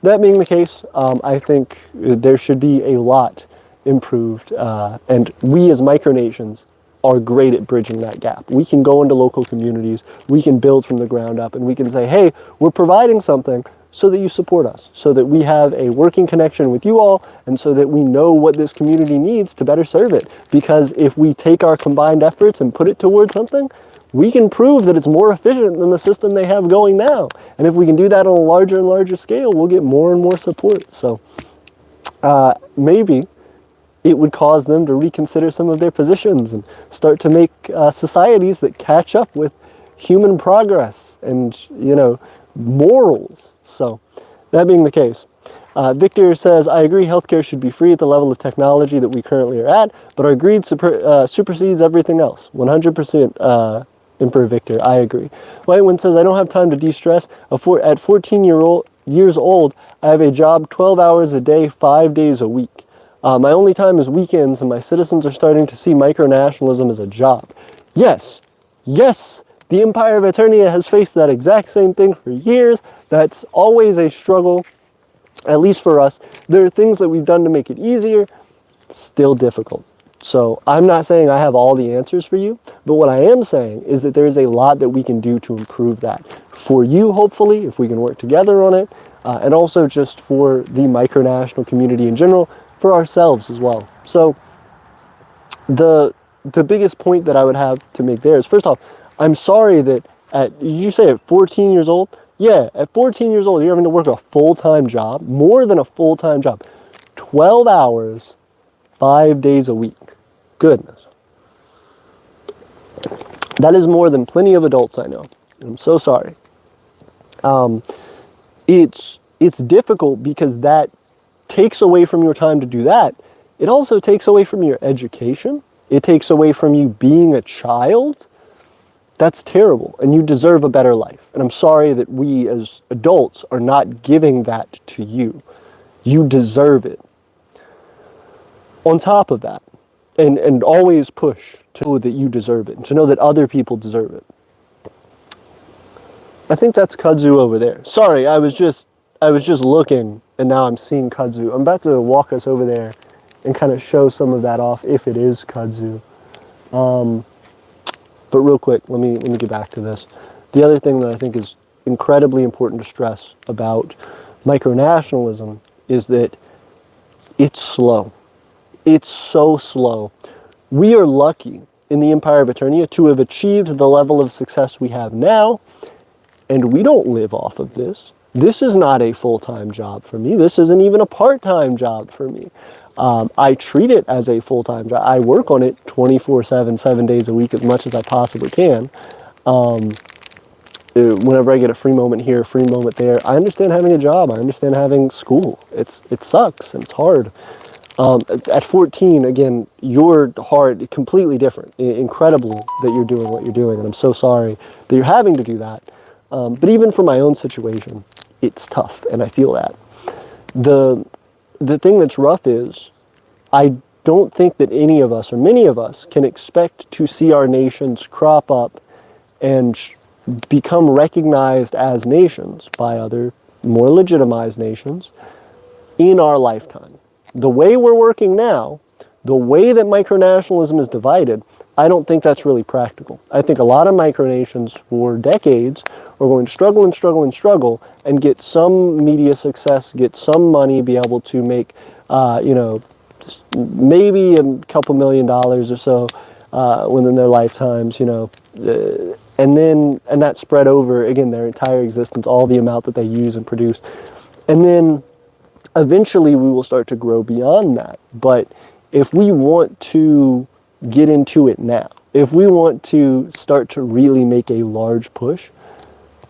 that being the case, I think there should be a lot improved. And we as micronations are great at bridging that gap. We can go into local communities, we can build from the ground up, and we can say, hey, we're providing something so that you support us, so that we have a working connection with you all, and so that we know what this community needs to better serve it. Because if we take our combined efforts and put it towards something, we can prove that it's more efficient than the system they have going now. And if we can do that on a larger and larger scale, we'll get more and more support. So maybe it would cause them to reconsider some of their positions and start to make societies that catch up with human progress and, morals. So, that being the case, Victor says, I agree healthcare should be free at the level of technology that we currently are at, but our greed supersedes everything else. 100%, Emperor Victor, I agree. Whitewind says, I don't have time to de-stress. At 14 years old, I have a job 12 hours a day, 5 days a week. My only time is weekends, and my citizens are starting to see micronationalism as a job. Yes, the Empire of Aeternia has faced that exact same thing for years. That's always a struggle, at least for us. There are things that we've done to make it easier, still difficult. So I'm not saying I have all the answers for you, but what I am saying is that there is a lot that we can do to improve that. For you, hopefully, if we can work together on it, and also just for the micronational community in general, for ourselves as well. So the biggest point that I would have to make there is, first off, I'm sorry that you say at 14 years old? Yeah, at 14 years old, you're having to work a full-time job, more than a full-time job, 12 hours, 5 days a week. Goodness. That is more than plenty of adults I know. I'm so sorry. It's difficult because that takes away from your time to do that. It also takes away from your education. It takes away from you being a child. That's terrible, and you deserve a better life. And I'm sorry that we as adults are not giving that to you. You deserve it. On top of that, and always push to know that you deserve it, and to know that other people deserve it. I think that's kudzu over there. Sorry, I was just looking, and now I'm seeing kudzu. I'm about to walk us over there and kind of show some of that off, if it is kudzu. But real quick, let me get back to this. The other thing that I think is incredibly important to stress about Micronationalism is that it's slow. It's so slow. We are lucky in the Empire of Aeternia to have achieved the level of success we have now, and we don't live off of this. This is not a full-time job for me. This isn't even a part-time job for me. I treat it as a full-time job. I work on it 24/7, 7 days a week, as much as I possibly can. Whenever I get a free moment here, a free moment there, I understand having a job. I understand having school. It sucks and it's hard. At 14, again, you're hard, completely different. Incredible that you're doing what you're doing, and I'm so sorry that you're having to do that. But even for my own situation, it's tough, and I feel that. The thing that's rough is, I don't think that any of us, or many of us, can expect to see our nations crop up and become recognized as nations by other more legitimized nations in our lifetime. The way we're working now, the way that micronationalism is divided, I don't think that's really practical. I think a lot of micronations for decades are going to struggle and struggle and struggle and get some media success, get some money, be able to make, maybe a couple $1,000,000 or so within their lifetimes, and that spread over, again, their entire existence, all the amount that they use and produce. And then eventually we will start to grow beyond that. But if we want to get into it now, if we want to start to really make a large push,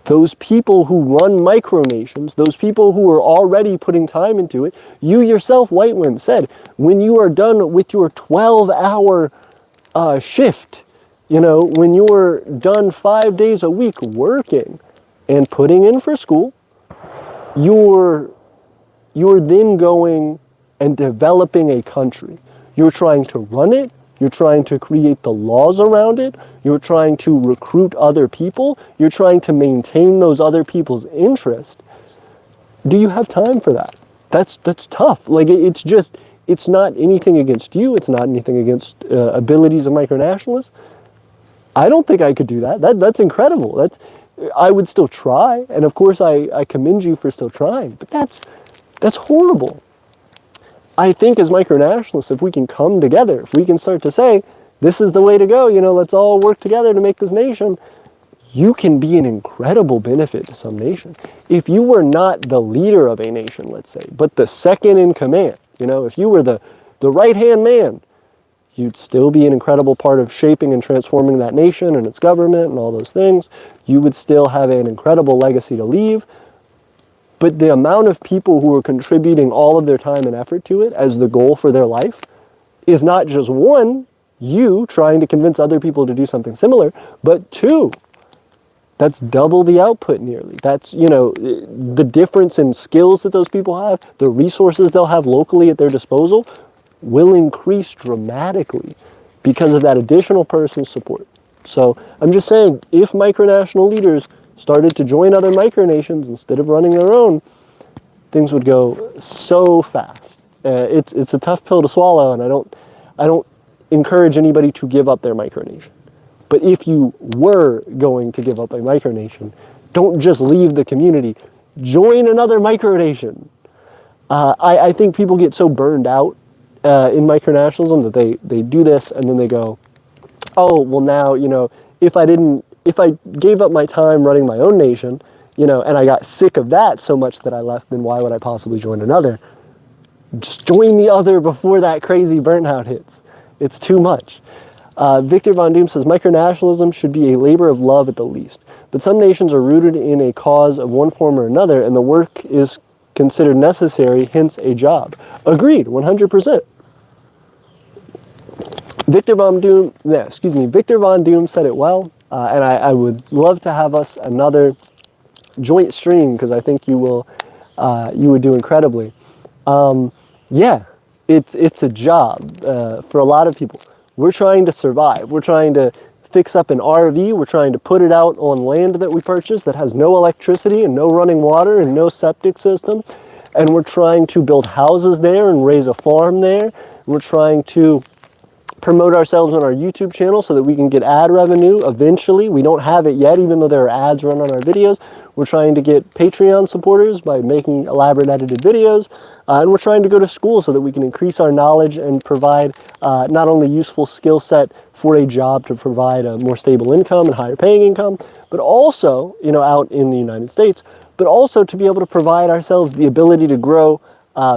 those people who run micronations, those people who are already putting time into it, you yourself, Whitewind, said, when you are done with your 12-hour shift, when you're done 5 days a week working and putting in for school, you're then going and developing a country. You're trying to run it. You're trying to create the laws around it. You're trying to recruit other people. You're trying to maintain those other people's interest. Do you have time for that? That's tough. Like, it's not anything against you. It's not anything against abilities of micronationalists. I don't think I could do that. That's incredible. I would still try, and of course I commend you for still trying, but that's horrible. I think as micronationalists, if we can come together, if we can start to say, this is the way to go, let's all work together to make this nation, you can be an incredible benefit to some nation. If you were not the leader of a nation, let's say, but the second in command, if you were the right-hand man, you'd still be an incredible part of shaping and transforming that nation and its government and all those things. You would still have an incredible legacy to leave. But the amount of people who are contributing all of their time and effort to it as the goal for their life is not just one, you trying to convince other people to do something similar, but two, that's double the output nearly. That's, the difference in skills that those people have, the resources they'll have locally at their disposal will increase dramatically because of that additional person's support. So I'm just saying, if micronational leaders started to join other micronations instead of running their own, things would go so fast. It's a tough pill to swallow, and I don't encourage anybody to give up their micronation. But if you were going to give up a micronation, don't just leave the community. Join another micronation. I think people get so burned out in micronationalism that they do this and then they go, oh, well now, if I gave up my time running my own nation, and I got sick of that so much that I left, then why would I possibly join another? Just join the other before that crazy burnout hits. It's too much. Victor Von Doom says, micronationalism should be a labor of love at the least, but some nations are rooted in a cause of one form or another, and the work is considered necessary, hence a job. Agreed, 100%. Victor Von Doom said it well, and I would love to have us another joint stream because I think you would do incredibly. Yeah, it's a job for a lot of people. We're trying to survive. We're trying to fix up an RV. We're trying to put it out on land that we purchased that has no electricity and no running water and no septic system. And we're trying to build houses there and raise a farm there. And we're trying to promote ourselves on our YouTube channel so that we can get ad revenue eventually. We don't have it yet, even though there are ads run on our videos. We're trying to get Patreon supporters by making elaborate edited videos. And we're trying to go to school so that we can increase our knowledge and provide not only useful skill set for a job to provide a more stable income and higher paying income, but also, out in the United States, but also to be able to provide ourselves the ability to grow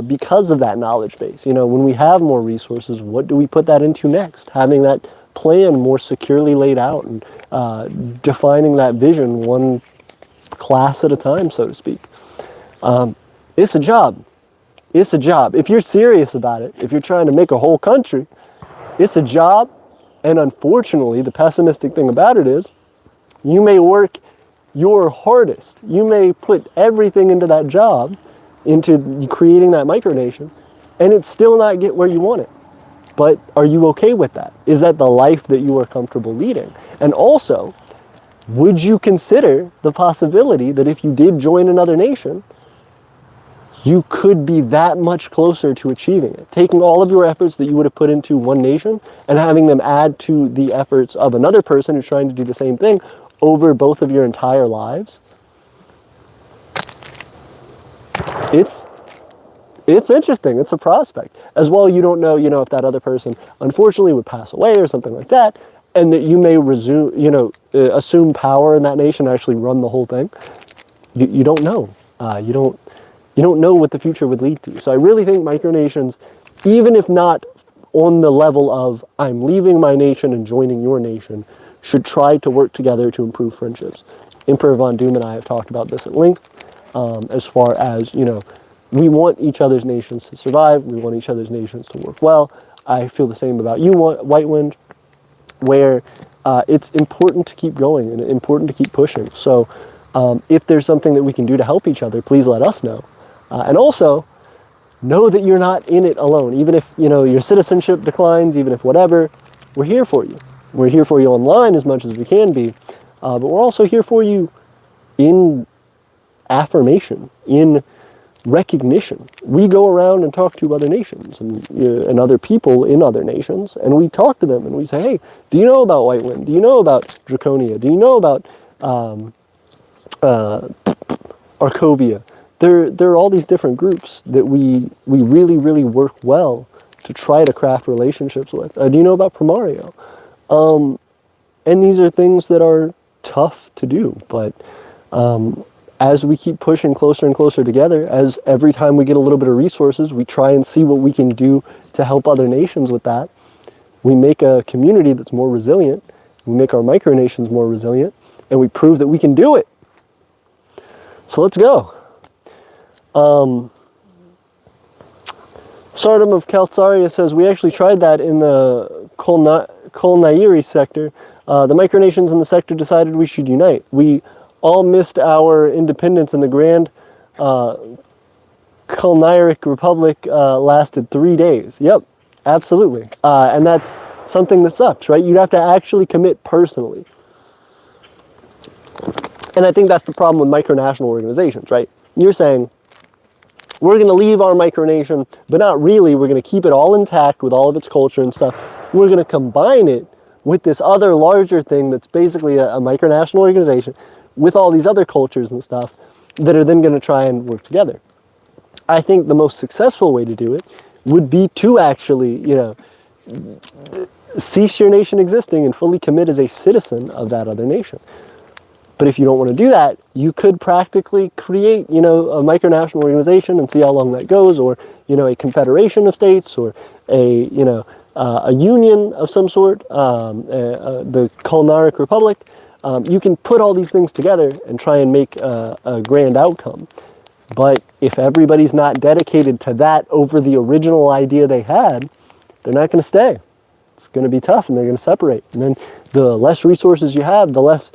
because of that knowledge base. When we have more resources, what do we put that into next? Having that plan more securely laid out and defining that vision one class at a time, so to speak. It's a job. It's a job. If you're serious about it, if you're trying to make a whole country, it's a job. And unfortunately, the pessimistic thing about it is you may work your hardest. You may put everything into that job, into creating that micronation, and it still not get where you want it. But are you okay with that? Is that the life that you are comfortable leading? And also, would you consider the possibility that if you did join another nation, you could be that much closer to achieving it? Taking all of your efforts that you would have put into one nation and having them add to the efforts of another person who's trying to do the same thing over both of your entire lives? It's interesting. It's a prospect. As well, you don't know, if that other person unfortunately would pass away or something like that, and that you may assume power in that nation and actually run the whole thing. You don't know. You don't know what the future would lead to. So I really think micronations, even if not on the level of I'm leaving my nation and joining your nation, should try to work together to improve friendships. Emperor Von Doom and I have talked about this at length, as far as, we want each other's nations to survive. We want each other's nations to work well. I feel the same about you, White Wind, where it's important to keep going and important to keep pushing. So if there's something that we can do to help each other, please let us know. And also, know that you're not in it alone. Even if, your citizenship declines, even if whatever, we're here for you. We're here for you online as much as we can be. But we're also here for you in affirmation, in recognition. We go around and talk to other nations and other people in other nations, and we talk to them and we say, hey, do you know about White Wind? Do you know about Draconia? Do you know about Arcovia? There are all these different groups that we really, really work well to try to craft relationships with. Do you know about Primario? And these are things that are tough to do, but as we keep pushing closer and closer together, as every time we get a little bit of resources, we try and see what we can do to help other nations with that. We make a community that's more resilient, we make our micronations more resilient, and we prove that we can do it. So let's go. Sardom of Kaltsaria says, we actually tried that in the Kolnairi sector. The micronations in the sector decided we should unite. We all missed our independence, and the Grand Kolnairic Republic lasted 3 days. Yep, absolutely. And that's something that sucks, right? You'd have to actually commit personally. And I think that's the problem with micronational organizations, right? You're saying, we're going to leave our micronation, but not really. We're going to keep it all intact with all of its culture and stuff. We're going to combine it with this other larger thing that's basically a micronational organization with all these other cultures and stuff that are then going to try and work together. I think the most successful way to do it would be to actually, cease your nation existing and fully commit as a citizen of that other nation. But if you don't want to do that, you could practically create, a micronational organization and see how long that goes, or, a confederation of states, or a union of some sort, the Kolnairic Republic. You can put all these things together and try and make a grand outcome. But if everybody's not dedicated to that over the original idea they had, they're not going to stay. It's going to be tough, and they're going to separate. And then the less resources you have, the less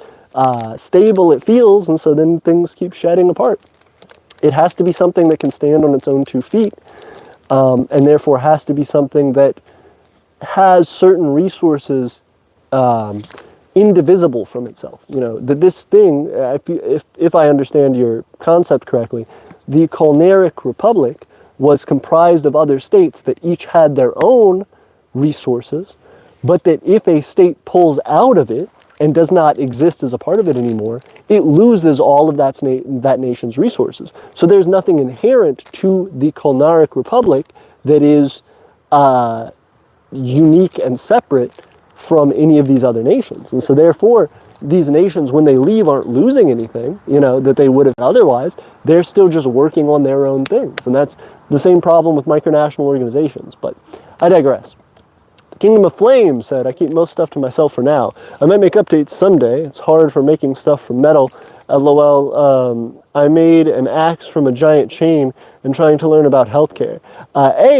stable it feels, and so then things keep shedding apart. It has to be something that can stand on its own 2 feet, and therefore has to be something that has certain resources indivisible from itself. That this thing, if I understand your concept correctly, the Kolnairic Republic was comprised of other states that each had their own resources, but that if a state pulls out of it and does not exist as a part of it anymore, it loses all of that nation's resources. So there's nothing inherent to the Kulnaric Republic that is unique and separate from any of these other nations. And so therefore, these nations, when they leave, aren't losing anything, that they would have otherwise. They're still just working on their own things. And that's the same problem with micronational organizations. But I digress. Kingdom of Flame said, I keep most stuff to myself for now. I might make updates someday. It's hard for making stuff from metal. LOL. I made an axe from a giant chain and trying to learn about healthcare.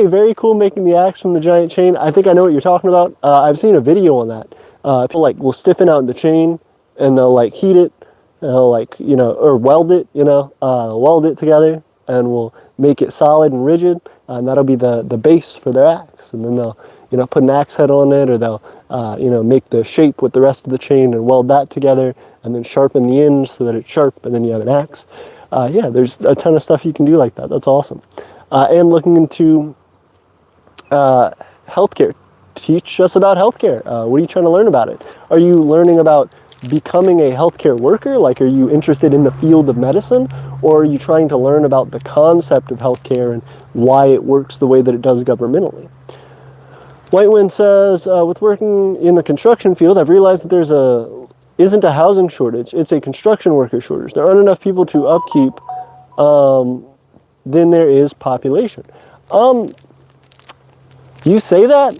Very cool making the axe from the giant chain. I think I know what you're talking about. I've seen a video on that. People will stiffen out the chain and they'll heat it. They'll or weld it, weld it together, and we'll make it solid and rigid. And that'll be the base for their axe. And then they'll put an axe head on it, or they'll, make the shape with the rest of the chain and weld that together, and then sharpen the ends so that it's sharp, and then you have an axe. There's a ton of stuff you can do like that. That's awesome. And looking into healthcare. Teach us about healthcare. What are you trying to learn about it? Are you learning about becoming a healthcare worker? Are you interested in the field of medicine? Or are you trying to learn about the concept of healthcare and why it works the way that it does governmentally? Whitewind says, with working in the construction field, I've realized that there's isn't a housing shortage, it's a construction worker shortage. There aren't enough people to upkeep, then there is population. You say that?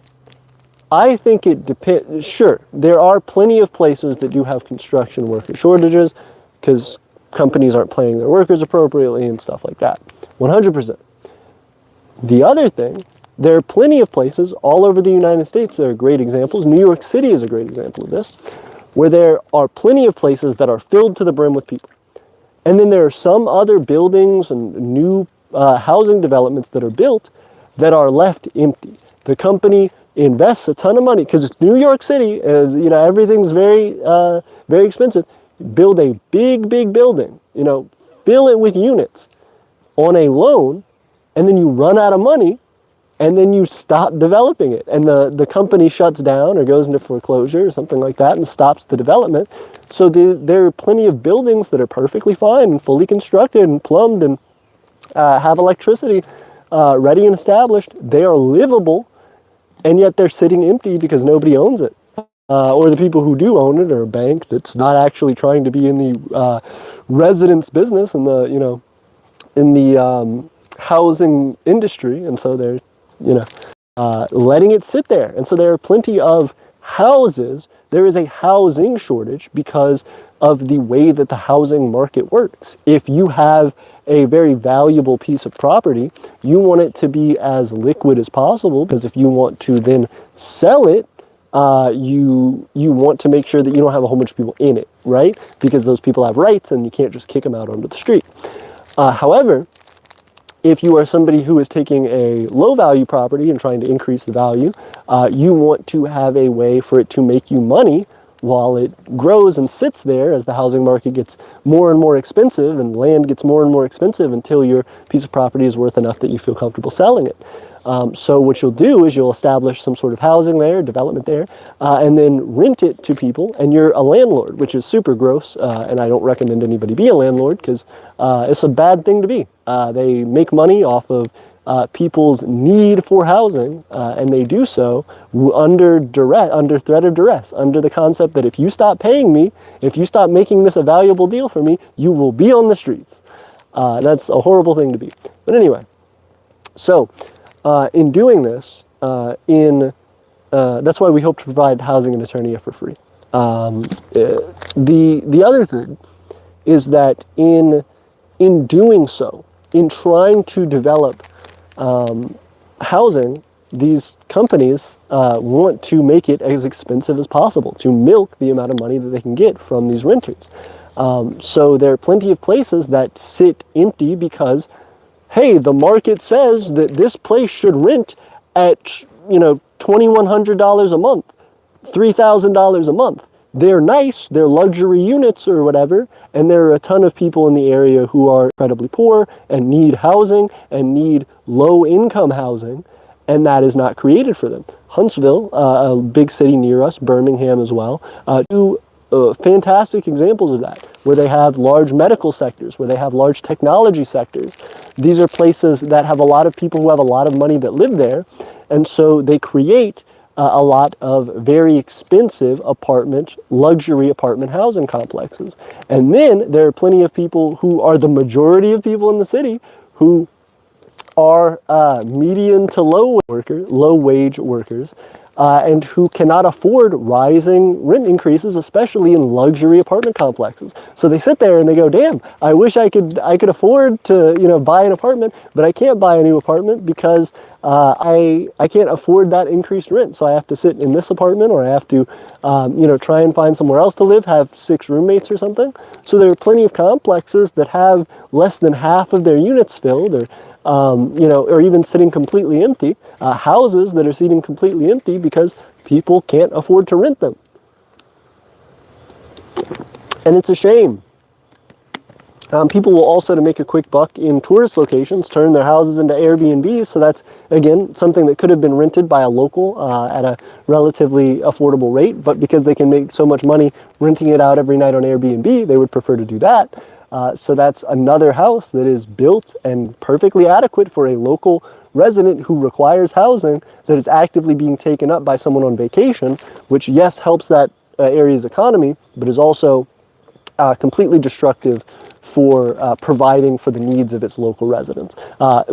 I think it depends. Sure, there are plenty of places that do have construction worker shortages because companies aren't paying their workers appropriately and stuff like that. 100%. The other thing, there are plenty of places all over the United States that are great examples. New York City is a great example of this, where there are plenty of places that are filled to the brim with people. And then there are some other buildings and new housing developments that are built that are left empty. The company invests a ton of money because it's New York City, everything's very, very expensive. Build a big, big building, fill it with units on a loan, and then you run out of money, and then you stop developing it. And the company shuts down or goes into foreclosure or something like that and stops the development. So there are plenty of buildings that are perfectly fine and fully constructed and plumbed and have electricity ready and established. They are livable, and yet they're sitting empty because nobody owns it. Or the people who do own it are a bank that's not actually trying to be in the residence business and in the housing industry, and so they're letting it sit there. And so there are plenty of houses. There is a housing shortage because of the way that the housing market works. If you have a very valuable piece of property, you want it to be as liquid as possible, because if you want to then sell it, you want to make sure that you don't have a whole bunch of people in it, right? Because those people have rights and you can't just kick them out onto the street. However, if you are somebody who is taking a low value property and trying to increase the value, you want to have a way for it to make you money while it grows and sits there as the housing market gets more and more expensive and land gets more and more expensive until your piece of property is worth enough that you feel comfortable selling it. So what you'll do is you'll establish some sort of housing there, development there, and then rent it to people, and you're a landlord, which is super gross, and I don't recommend anybody be a landlord because it's a bad thing to be. They make money off of people's need for housing, and they do so under duress, under threat of duress, under the concept that if you stop paying me, if you stop making this a valuable deal for me, you will be on the streets. That's a horrible thing to be. But anyway, so in doing this, that's why we hope to provide housing in Aeternia for free. The other thing is that in doing so, in trying to develop housing, these companies want to make it as expensive as possible to milk the amount of money that they can get from these renters. So there are plenty of places that sit empty because, hey, the market says that this place should rent at, $2,100 a month, $3,000 a month. They're nice, they're luxury units or whatever, and there are a ton of people in the area who are incredibly poor and need housing and need low-income housing, and that is not created for them. Huntsville, a big city near us, Birmingham as well, do fantastic examples of that, where they have large medical sectors, where they have large technology sectors. These are places that have a lot of people who have a lot of money that live there, and so they create a lot of very expensive luxury apartment housing complexes. And then there are plenty of people who are the majority of people in the city who are median to low wage workers, and who cannot afford rising rent increases, especially in luxury apartment complexes. So they sit there and they go, "Damn, I wish I could afford to buy an apartment, but I can't buy a new apartment because I can't afford that increased rent. So I have to sit in this apartment, or I have to try and find somewhere else to live, have 6 roommates or something." So there are plenty of complexes that have less than half of their units filled, or or even sitting completely empty, houses that are sitting completely empty because people can't afford to rent them. And it's a shame. People will also, to make a quick buck in tourist locations, turn their houses into Airbnbs. So that's, again, something that could have been rented by a local at a relatively affordable rate, but because they can make so much money renting it out every night on Airbnb, they would prefer to do that. So that's another house that is built and perfectly adequate for a local resident who requires housing, that is actively being taken up by someone on vacation, which, yes, helps that area's economy, but is also completely destructive for providing for the needs of its local residents.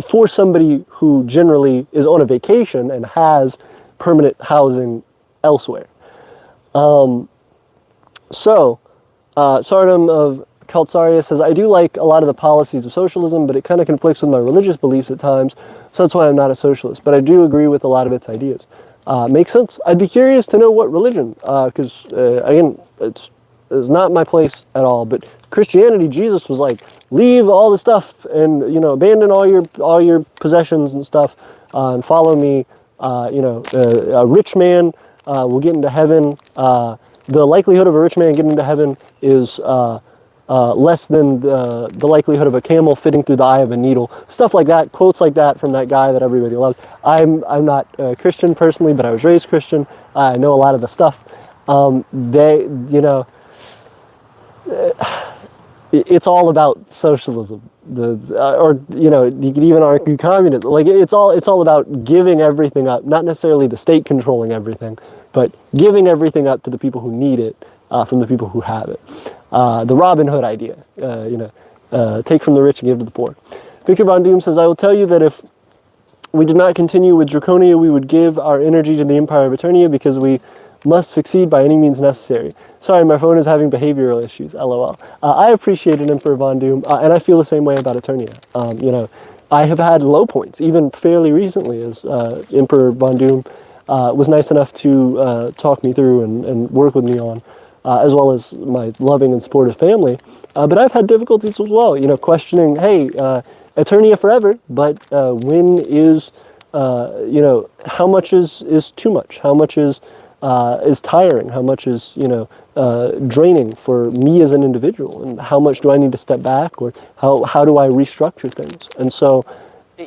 For somebody who generally is on a vacation and has permanent housing elsewhere. Sardom of Kaltsaria says, "I do like a lot of the policies of socialism, but it kind of conflicts with my religious beliefs at times, so that's why I'm not a socialist. But I do agree with a lot of its ideas." Makes sense. I'd be curious to know what religion, because, again, it's not my place at all, but Christianity, Jesus was like, leave all the stuff and, abandon all your possessions and stuff, and follow me. A rich man will get into heaven. The likelihood of a rich man getting into heaven is less than the likelihood of a camel fitting through the eye of a needle. Stuff like that, quotes like that from that guy that everybody loves. I'm not Christian personally, but I was raised Christian. I know a lot of the stuff. It's all about socialism, you could even argue communism. Like it's all about giving everything up, not necessarily the state controlling everything, but giving everything up to the people who need it from the people who have it. The Robin Hood idea, take from the rich and give to the poor. Victor Von Doom says, "I will tell you that if we did not continue with Draconia, we would give our energy to the Empire of Aeternia because we must succeed by any means necessary. Sorry, my phone is having behavioral issues, LOL. I appreciate it, Emperor Von Doom, and I feel the same way about Aeternia. I have had low points, even fairly recently, as Emperor Von Doom was nice enough to talk me through and work with me on, as well as my loving and supportive family. But I've had difficulties as well, questioning, hey, Aeternia forever, but when is, how much is too much? How much is tiring? How much is, draining for me as an individual? And how much do I need to step back? Or how do I restructure things? And so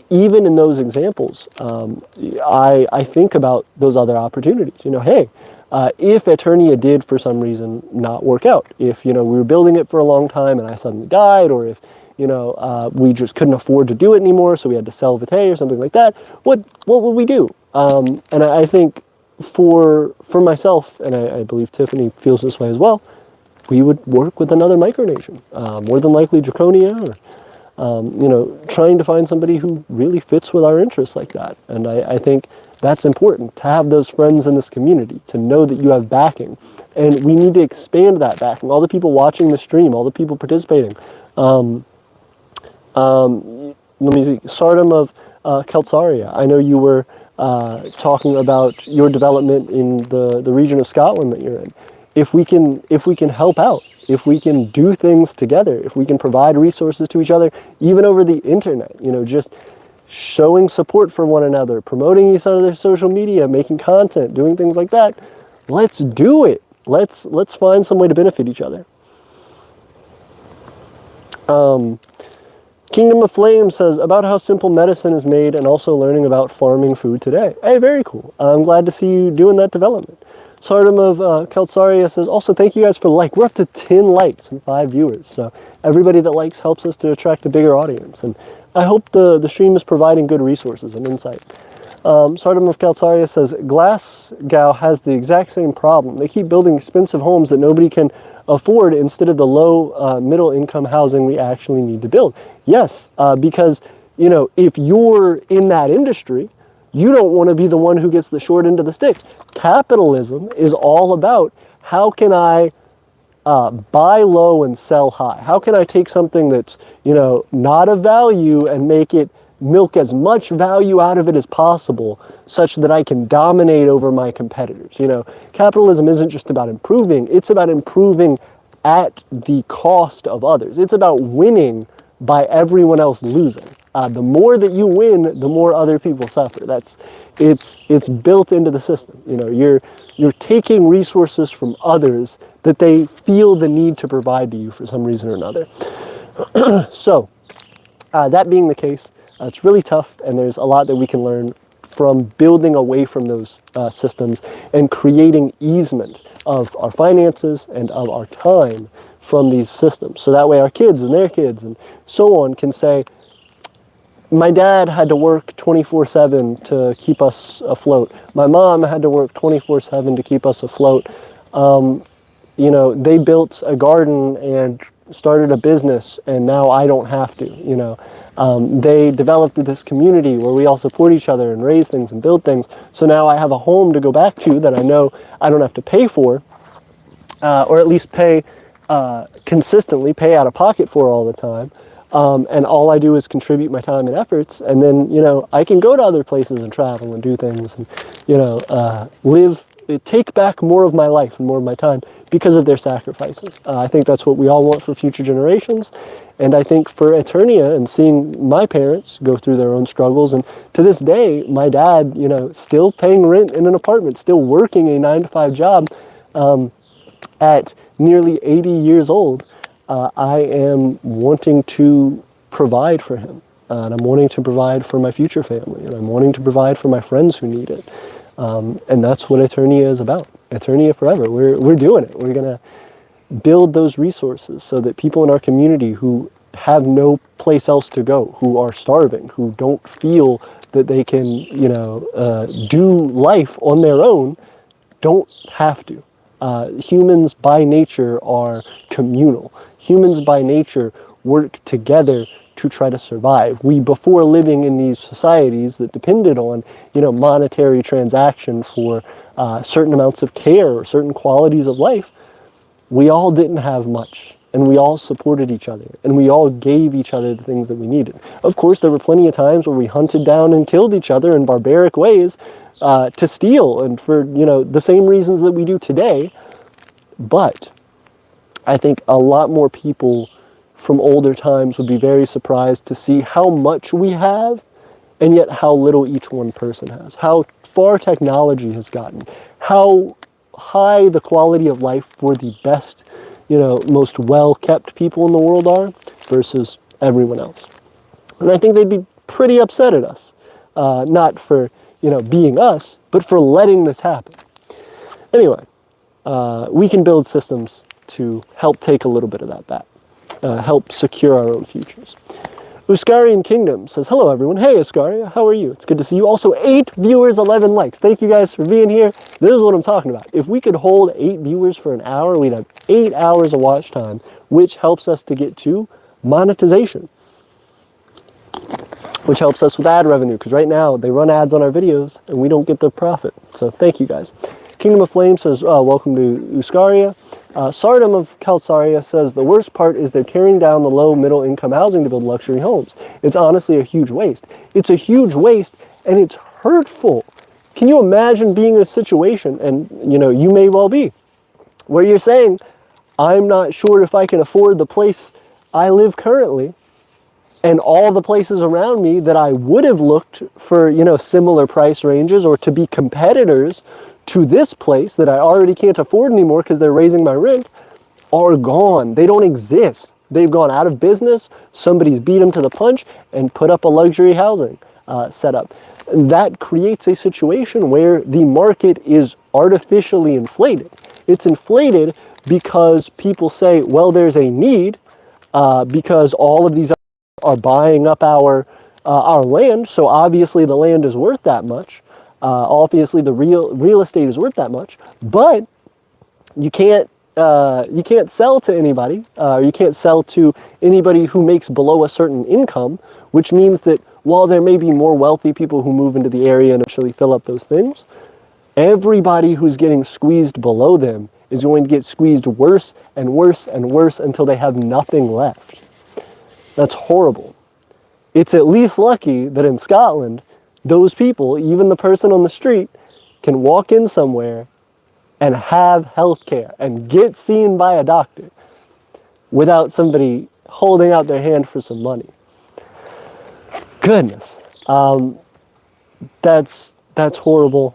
even in those examples, I think about those other opportunities. Hey, if Aeternia did for some reason not work out, if, we were building it for a long time and I suddenly died, or if, we just couldn't afford to do it anymore, so we had to sell Vitae or something like that, what would we do? And I think for myself, and I believe Tiffany feels this way as well, we would work with another micronation, more than likely Draconia, or trying to find somebody who really fits with our interests like that. And I think that's important, to have those friends in this community, to know that you have backing. And we need to expand that backing. All the people watching the stream, all the people participating. Let me see, Sardom of Keltsaria, I know you were talking about your development in the region of Scotland that you're in. If we can help out, if we can do things together, if we can provide resources to each other, even over the internet, just showing support for one another, promoting each other's social media, making content, doing things like that, let's do it. Let's find some way to benefit each other. Kingdom of Flame says, about how simple medicine is made and also learning about farming food today. Hey, very cool. I'm glad to see you doing that development. Sardom of Keltsaria says, also thank you guys for the like. We're up to 10 likes and 5 viewers. So everybody that likes helps us to attract a bigger audience. And I hope the stream is providing good resources and insight. Sardom of Keltsaria says, Glasgow has the exact same problem. They keep building expensive homes that nobody can afford instead of the low middle income housing we actually need to build. Yes, because, you know, if you're in that industry, you don't want to be the one who gets the short end of the stick. Capitalism is all about how can I buy low and sell high? How can I take something that's, you know, not of value and make it milk as much value out of it as possible such that I can dominate over my competitors? You know, capitalism isn't just about improving, it's about improving at the cost of others. It's about winning by everyone else losing. The more that you win, the more other people suffer. It's built into the system. You know, you're taking resources from others that they feel the need to provide to you for some reason or another. So, that being the case, it's really tough, and there's a lot that we can learn from building away from those systems and creating easement of our finances and of our time from these systems. So that way our kids and their kids and so on can say, my dad had to work 24/7 to keep us afloat. My mom had to work 24/7 to keep us afloat. You know, they built a garden and started a business, and now I don't have to, you know. They developed this community where we all support each other and raise things and build things. So now I have a home to go back to that I know I don't have to pay for, or at least pay consistently, pay out of pocket for all the time. And all I do is contribute my time and efforts, and then, you know, I can go to other places and travel and do things and, you know, take back more of my life and more of my time because of their sacrifices. I think that's what we all want for future generations. And I think for Aeternia and seeing my parents go through their own struggles, and to this day, my dad, you know, still paying rent in an apartment, still working a 9-to-5 job at nearly 80 years old, I am wanting to provide for him. And I'm wanting to provide for my future family. And I'm wanting to provide for my friends who need it. And that's what Aeternia is about. Aeternia forever. We're doing it. We're going to build those resources so that people in our community who have no place else to go, who are starving, who don't feel that they can, you know, do life on their own, don't have to. Humans by nature are communal. Humans by nature work together to try to survive. We, before living in these societies that depended on, you know, monetary transaction for certain amounts of care or certain qualities of life, we all didn't have much, and we all supported each other, and we all gave each other the things that we needed. Of course, there were plenty of times where we hunted down and killed each other in barbaric ways to steal, and for, you know, the same reasons that we do today. But I think a lot more people from older times would be very surprised to see how much we have, and yet how little each one person has. How far technology has gotten. How high the quality of life for the best, you know, most well-kept people in the world are versus everyone else. And I think they'd be pretty upset at us. Not for, you know, being us, but for letting this happen. Anyway, we can build systems to help take a little bit of that back. Help secure our own futures. Uskarian Kingdom says, hello everyone. Hey Uskaria, how are you? It's good to see you. Also 8 viewers, 11 likes. Thank you guys for being here. This is what I'm talking about. If we could hold 8 viewers for an hour, we'd have 8 hours of watch time, which helps us to get to monetization, which helps us with ad revenue, because right now they run ads on our videos and we don't get the profit. So thank you guys. Kingdom of Flame says, welcome to Uskaria. Sardom of Keltsaria says, the worst part is they're tearing down the low middle income housing to build luxury homes. It's honestly a huge waste. It's a huge waste, and it's hurtful. Can you imagine being in a situation, and you know, you may well be, where you're saying, I'm not sure if I can afford the place I live currently, and all the places around me that I would have looked for, you know, similar price ranges or to be competitors to this place that I already can't afford anymore because they're raising my rent, are gone. They don't exist. They've gone out of business. Somebody's beat them to the punch and put up a luxury housing setup. That creates a situation where the market is artificially inflated. It's inflated because people say, well, there's a need because all of these are buying up our land, so obviously the land is worth that much. Obviously the real estate is worth that much, but you can't sell to anybody. You can't sell to anybody who makes below a certain income, which means that while there may be more wealthy people who move into the area and actually fill up those things, everybody who's getting squeezed below them is going to get squeezed worse and worse and worse until they have nothing left. That's horrible. It's at least lucky that in Scotland, those people, even the person on the street, can walk in somewhere and have health care and get seen by a doctor without somebody holding out their hand for some money. Goodness. That's horrible.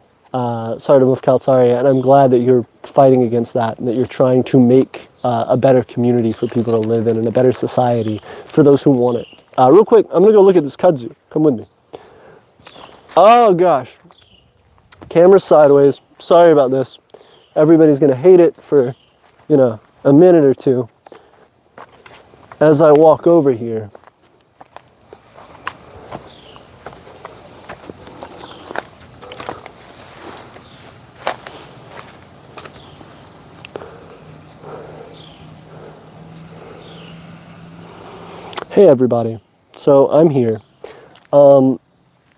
Sorry to move Kalsaria, and I'm glad that you're fighting against that and that you're trying to make a better community for people to live in and a better society for those who want it. Real quick, I'm going to go look at this kudzu. Come with me. Oh gosh. Camera's sideways. Sorry about this. Everybody's going to hate it for, a minute or two as I walk over here. Hey everybody, so I'm here.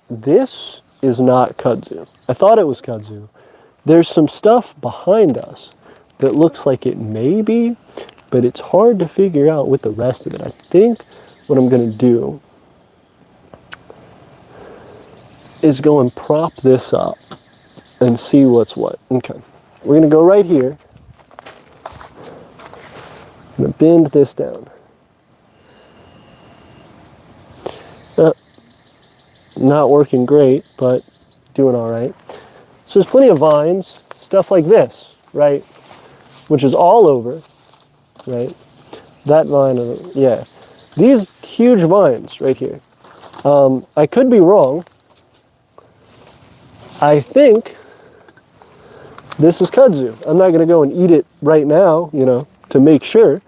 This is not kudzu. I thought it was kudzu. There's some stuff behind us that looks like it may be, but it's hard to figure out with the rest of it. I think what I'm going to do is go and prop this up and see what's what. Okay, we're going to go right here. I'm going to bend this down. Not working great, but doing all right. So there's plenty of vines, stuff like this, right? Which is all over, right? That vine, yeah. These huge vines right here. I could be wrong. I think this is kudzu. I'm not going to go and eat it right now, to make sure,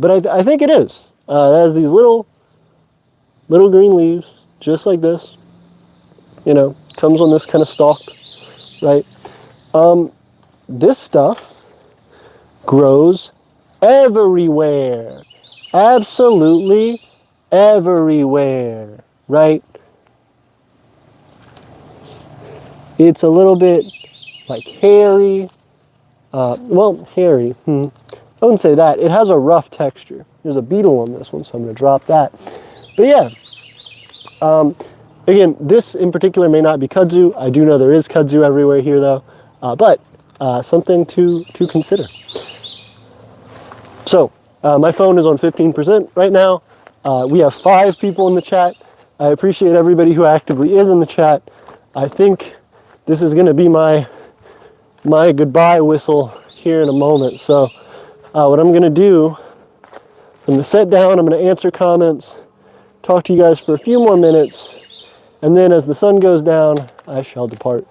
but I think it is. It has these little green leaves, just like this. Comes on this kind of stalk, right? This stuff grows everywhere. Absolutely everywhere, right? It's a little bit like hairy. Hairy. I wouldn't say that. It has a rough texture. There's a beetle on this one, so I'm going to drop that. But yeah. Again, this in particular may not be kudzu. I do know there is kudzu everywhere here, though, but something to consider. So, my phone is on 15% right now. We have 5 people in the chat. I appreciate everybody who actively is in the chat. I think this is going to be my goodbye whistle here in a moment. So, what I'm going to do, I'm going to sit down, I'm going to answer comments, talk to you guys for a few more minutes, and then as the sun goes down, I shall depart.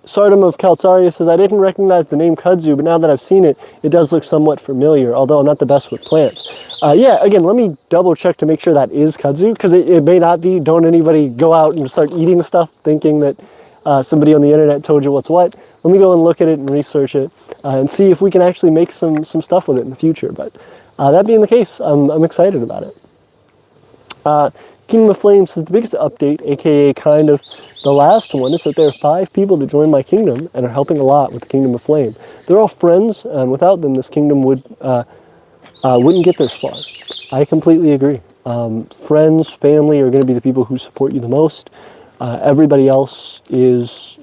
Sardom of Kalsaria says, I didn't recognize the name kudzu, but now that I've seen it, it does look somewhat familiar, although I'm not the best with plants. Yeah, again, let me double check to make sure that is kudzu, because it may not be. Don't anybody go out and start eating stuff thinking that somebody on the internet told you what's what. Let me go and look at it and research it and see if we can actually make some stuff with it in the future. But that being the case, I'm excited about it. Kingdom of Flame says, the biggest update, aka kind of the last one, is that there are 5 people that joined my kingdom and are helping a lot with the Kingdom of Flame. They're all friends, and without them, this kingdom wouldn't get this far. I completely agree. Friends, family are going to be the people who support you the most. Everybody else is,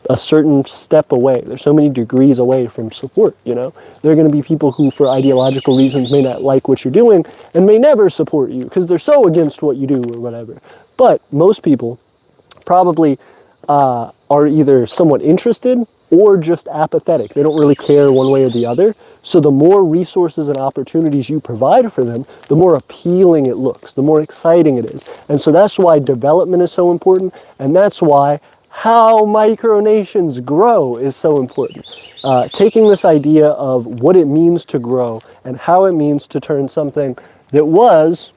a certain step away. There's so many degrees away from support, There are going to be people who, for ideological reasons, may not like what you're doing and may never support you because they're so against what you do or whatever. But most people probably are either somewhat interested or just apathetic. They don't really care one way or the other. So the more resources and opportunities you provide for them, the more appealing it looks, the more exciting it is. And so that's why development is so important, and that's why how micronations grow is so important. Taking this idea of what it means to grow and how it means to turn something that was,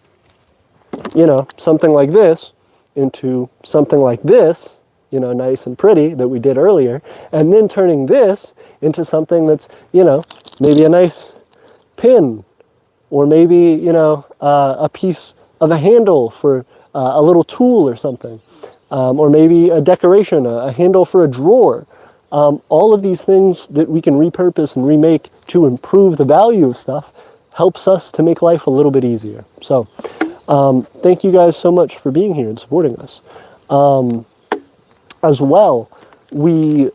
something like this into something like this, nice and pretty that we did earlier, and then turning this into something that's, maybe a nice pin, or maybe, a piece of a handle for a little tool or something, or maybe a decoration, a handle for a drawer. All of these things that we can repurpose and remake to improve the value of stuff helps us to make life a little bit easier. So thank you guys so much for being here and supporting us. As well, we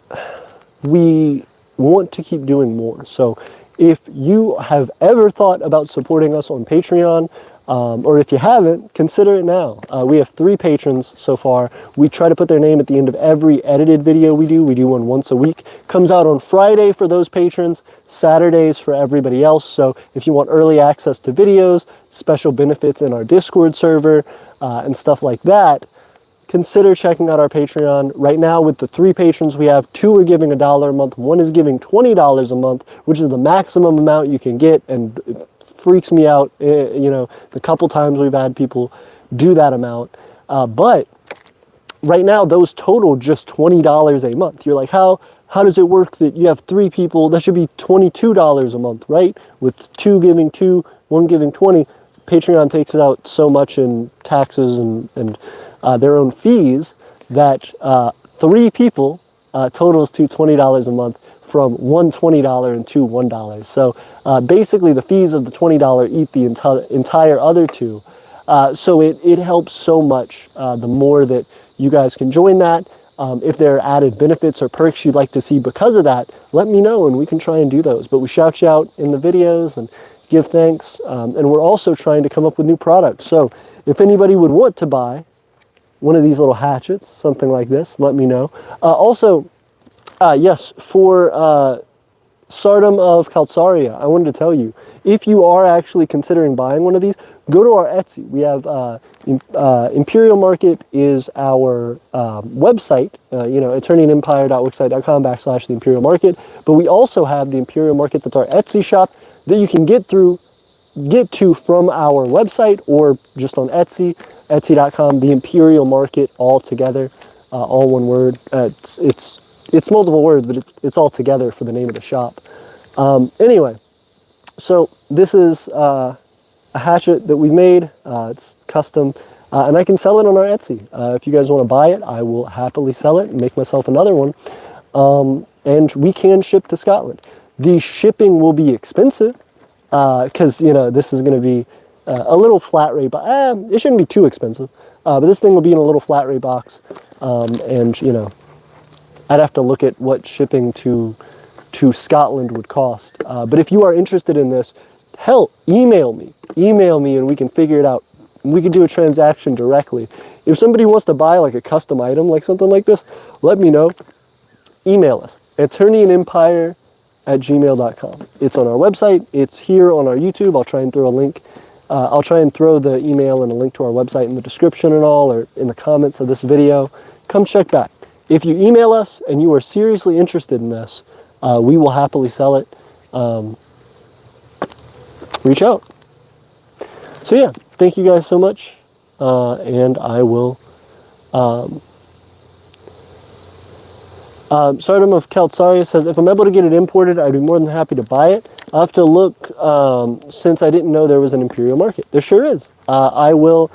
want to keep doing more. So if you have ever thought about supporting us on Patreon, or if you haven't, consider it now. We have 3 patrons so far. We try to put their name at the end of every edited video we do. We do one once a week. Comes out on Friday for those patrons, Saturdays for everybody else. So if you want early access to videos, special benefits in our Discord server, and stuff like that, consider checking out our Patreon. Right now, with the 3 patrons we have, 2 are giving $1 a month, 1 is giving $20 a month, which is the maximum amount you can get, and it freaks me out, the couple times we've had people do that amount. But right now, those total just $20 a month. You're like, how does it work that you have 3 people? That should be $22 a month, right? With 2 giving 2, 1 giving 20. Patreon takes it out so much in taxes and their own fees that 3 people totals to $20 a month, from one $20 and 2 $1. So basically the fees of the $20 eat the entire other 2. So it helps so much the more that you guys can join that. If there are added benefits or perks you'd like to see because of that, let me know and we can try and do those. But we shout you out in the videos and give thanks. And we're also trying to come up with new products. So if anybody would want to buy one of these little hatchets, something like this, let me know. Also, yes, for Sardom of Calcaria, I wanted to tell you, if you are actually considering buying one of these, go to our Etsy. We have Imperial Market is our website, eternianempire.wixsite.com/the Imperial Market. But we also have the Imperial Market, that's our Etsy shop, that you can get to from our website or just on Etsy, etsy.com, the Imperial Market, all together, all one word. It's multiple words, but it's all together for the name of the shop. Anyway, so this is a hatchet that we made. It's custom, and I can sell it on our Etsy. If you guys want to buy it, I will happily sell it and make myself another one. And we can ship to Scotland. The shipping will be expensive, because, this is going to be a little flat rate, but it shouldn't be too expensive. But this thing will be in a little flat rate box, and, I'd have to look at what shipping to Scotland would cost. But if you are interested in this, hell, email me and we can figure it out. We can do a transaction directly. If somebody wants to buy like a custom item, like something like this, let me know. Email us, eternianempire@gmail.com. It's on our website. It's here on our YouTube. I'll try and throw a link. I'll try and throw the email and a link to our website in the description and all, or in the comments of this video. Come check back. If you email us and you are seriously interested in this, we will happily sell it. Reach out. So yeah, thank you guys so much, and I will... Sardom of Calcaria says, if I'm able to get it imported, I'd be more than happy to buy it. I'll have to look, since I didn't know there was an Imperial Market. There sure is. I will...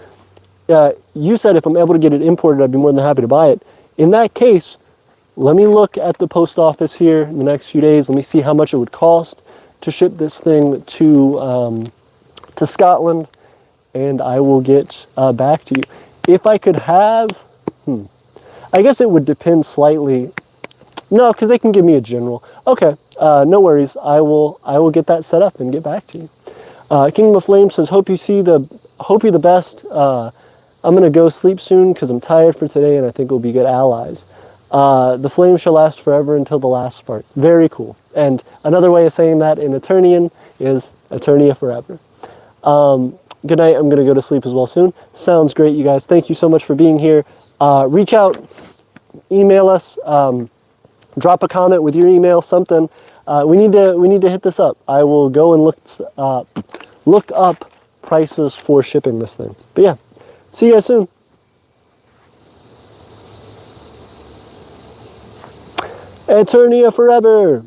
you said if I'm able to get it imported, I'd be more than happy to buy it. In that case, let me look at the post office here in the next few days. Let me see how much it would cost to ship this thing to Scotland, and I will get back to you. If I could have... I guess it would depend slightly... No, because they can give me a general. Okay, no worries. I will get that set up and get back to you. Kingdom of Flame says, hope you the best. I'm going to go sleep soon because I'm tired for today and I think we'll be good allies. The flame shall last forever until the last spark. Very cool. And another way of saying that in Aeternian is Aeternia forever. Good night. I'm going to go to sleep as well soon. Sounds great, you guys. Thank you so much for being here. Reach out, email us, drop a comment with your email, something. We need to hit this up. I will go and look up prices for shipping this thing. But yeah, see you guys soon. Aeternia forever.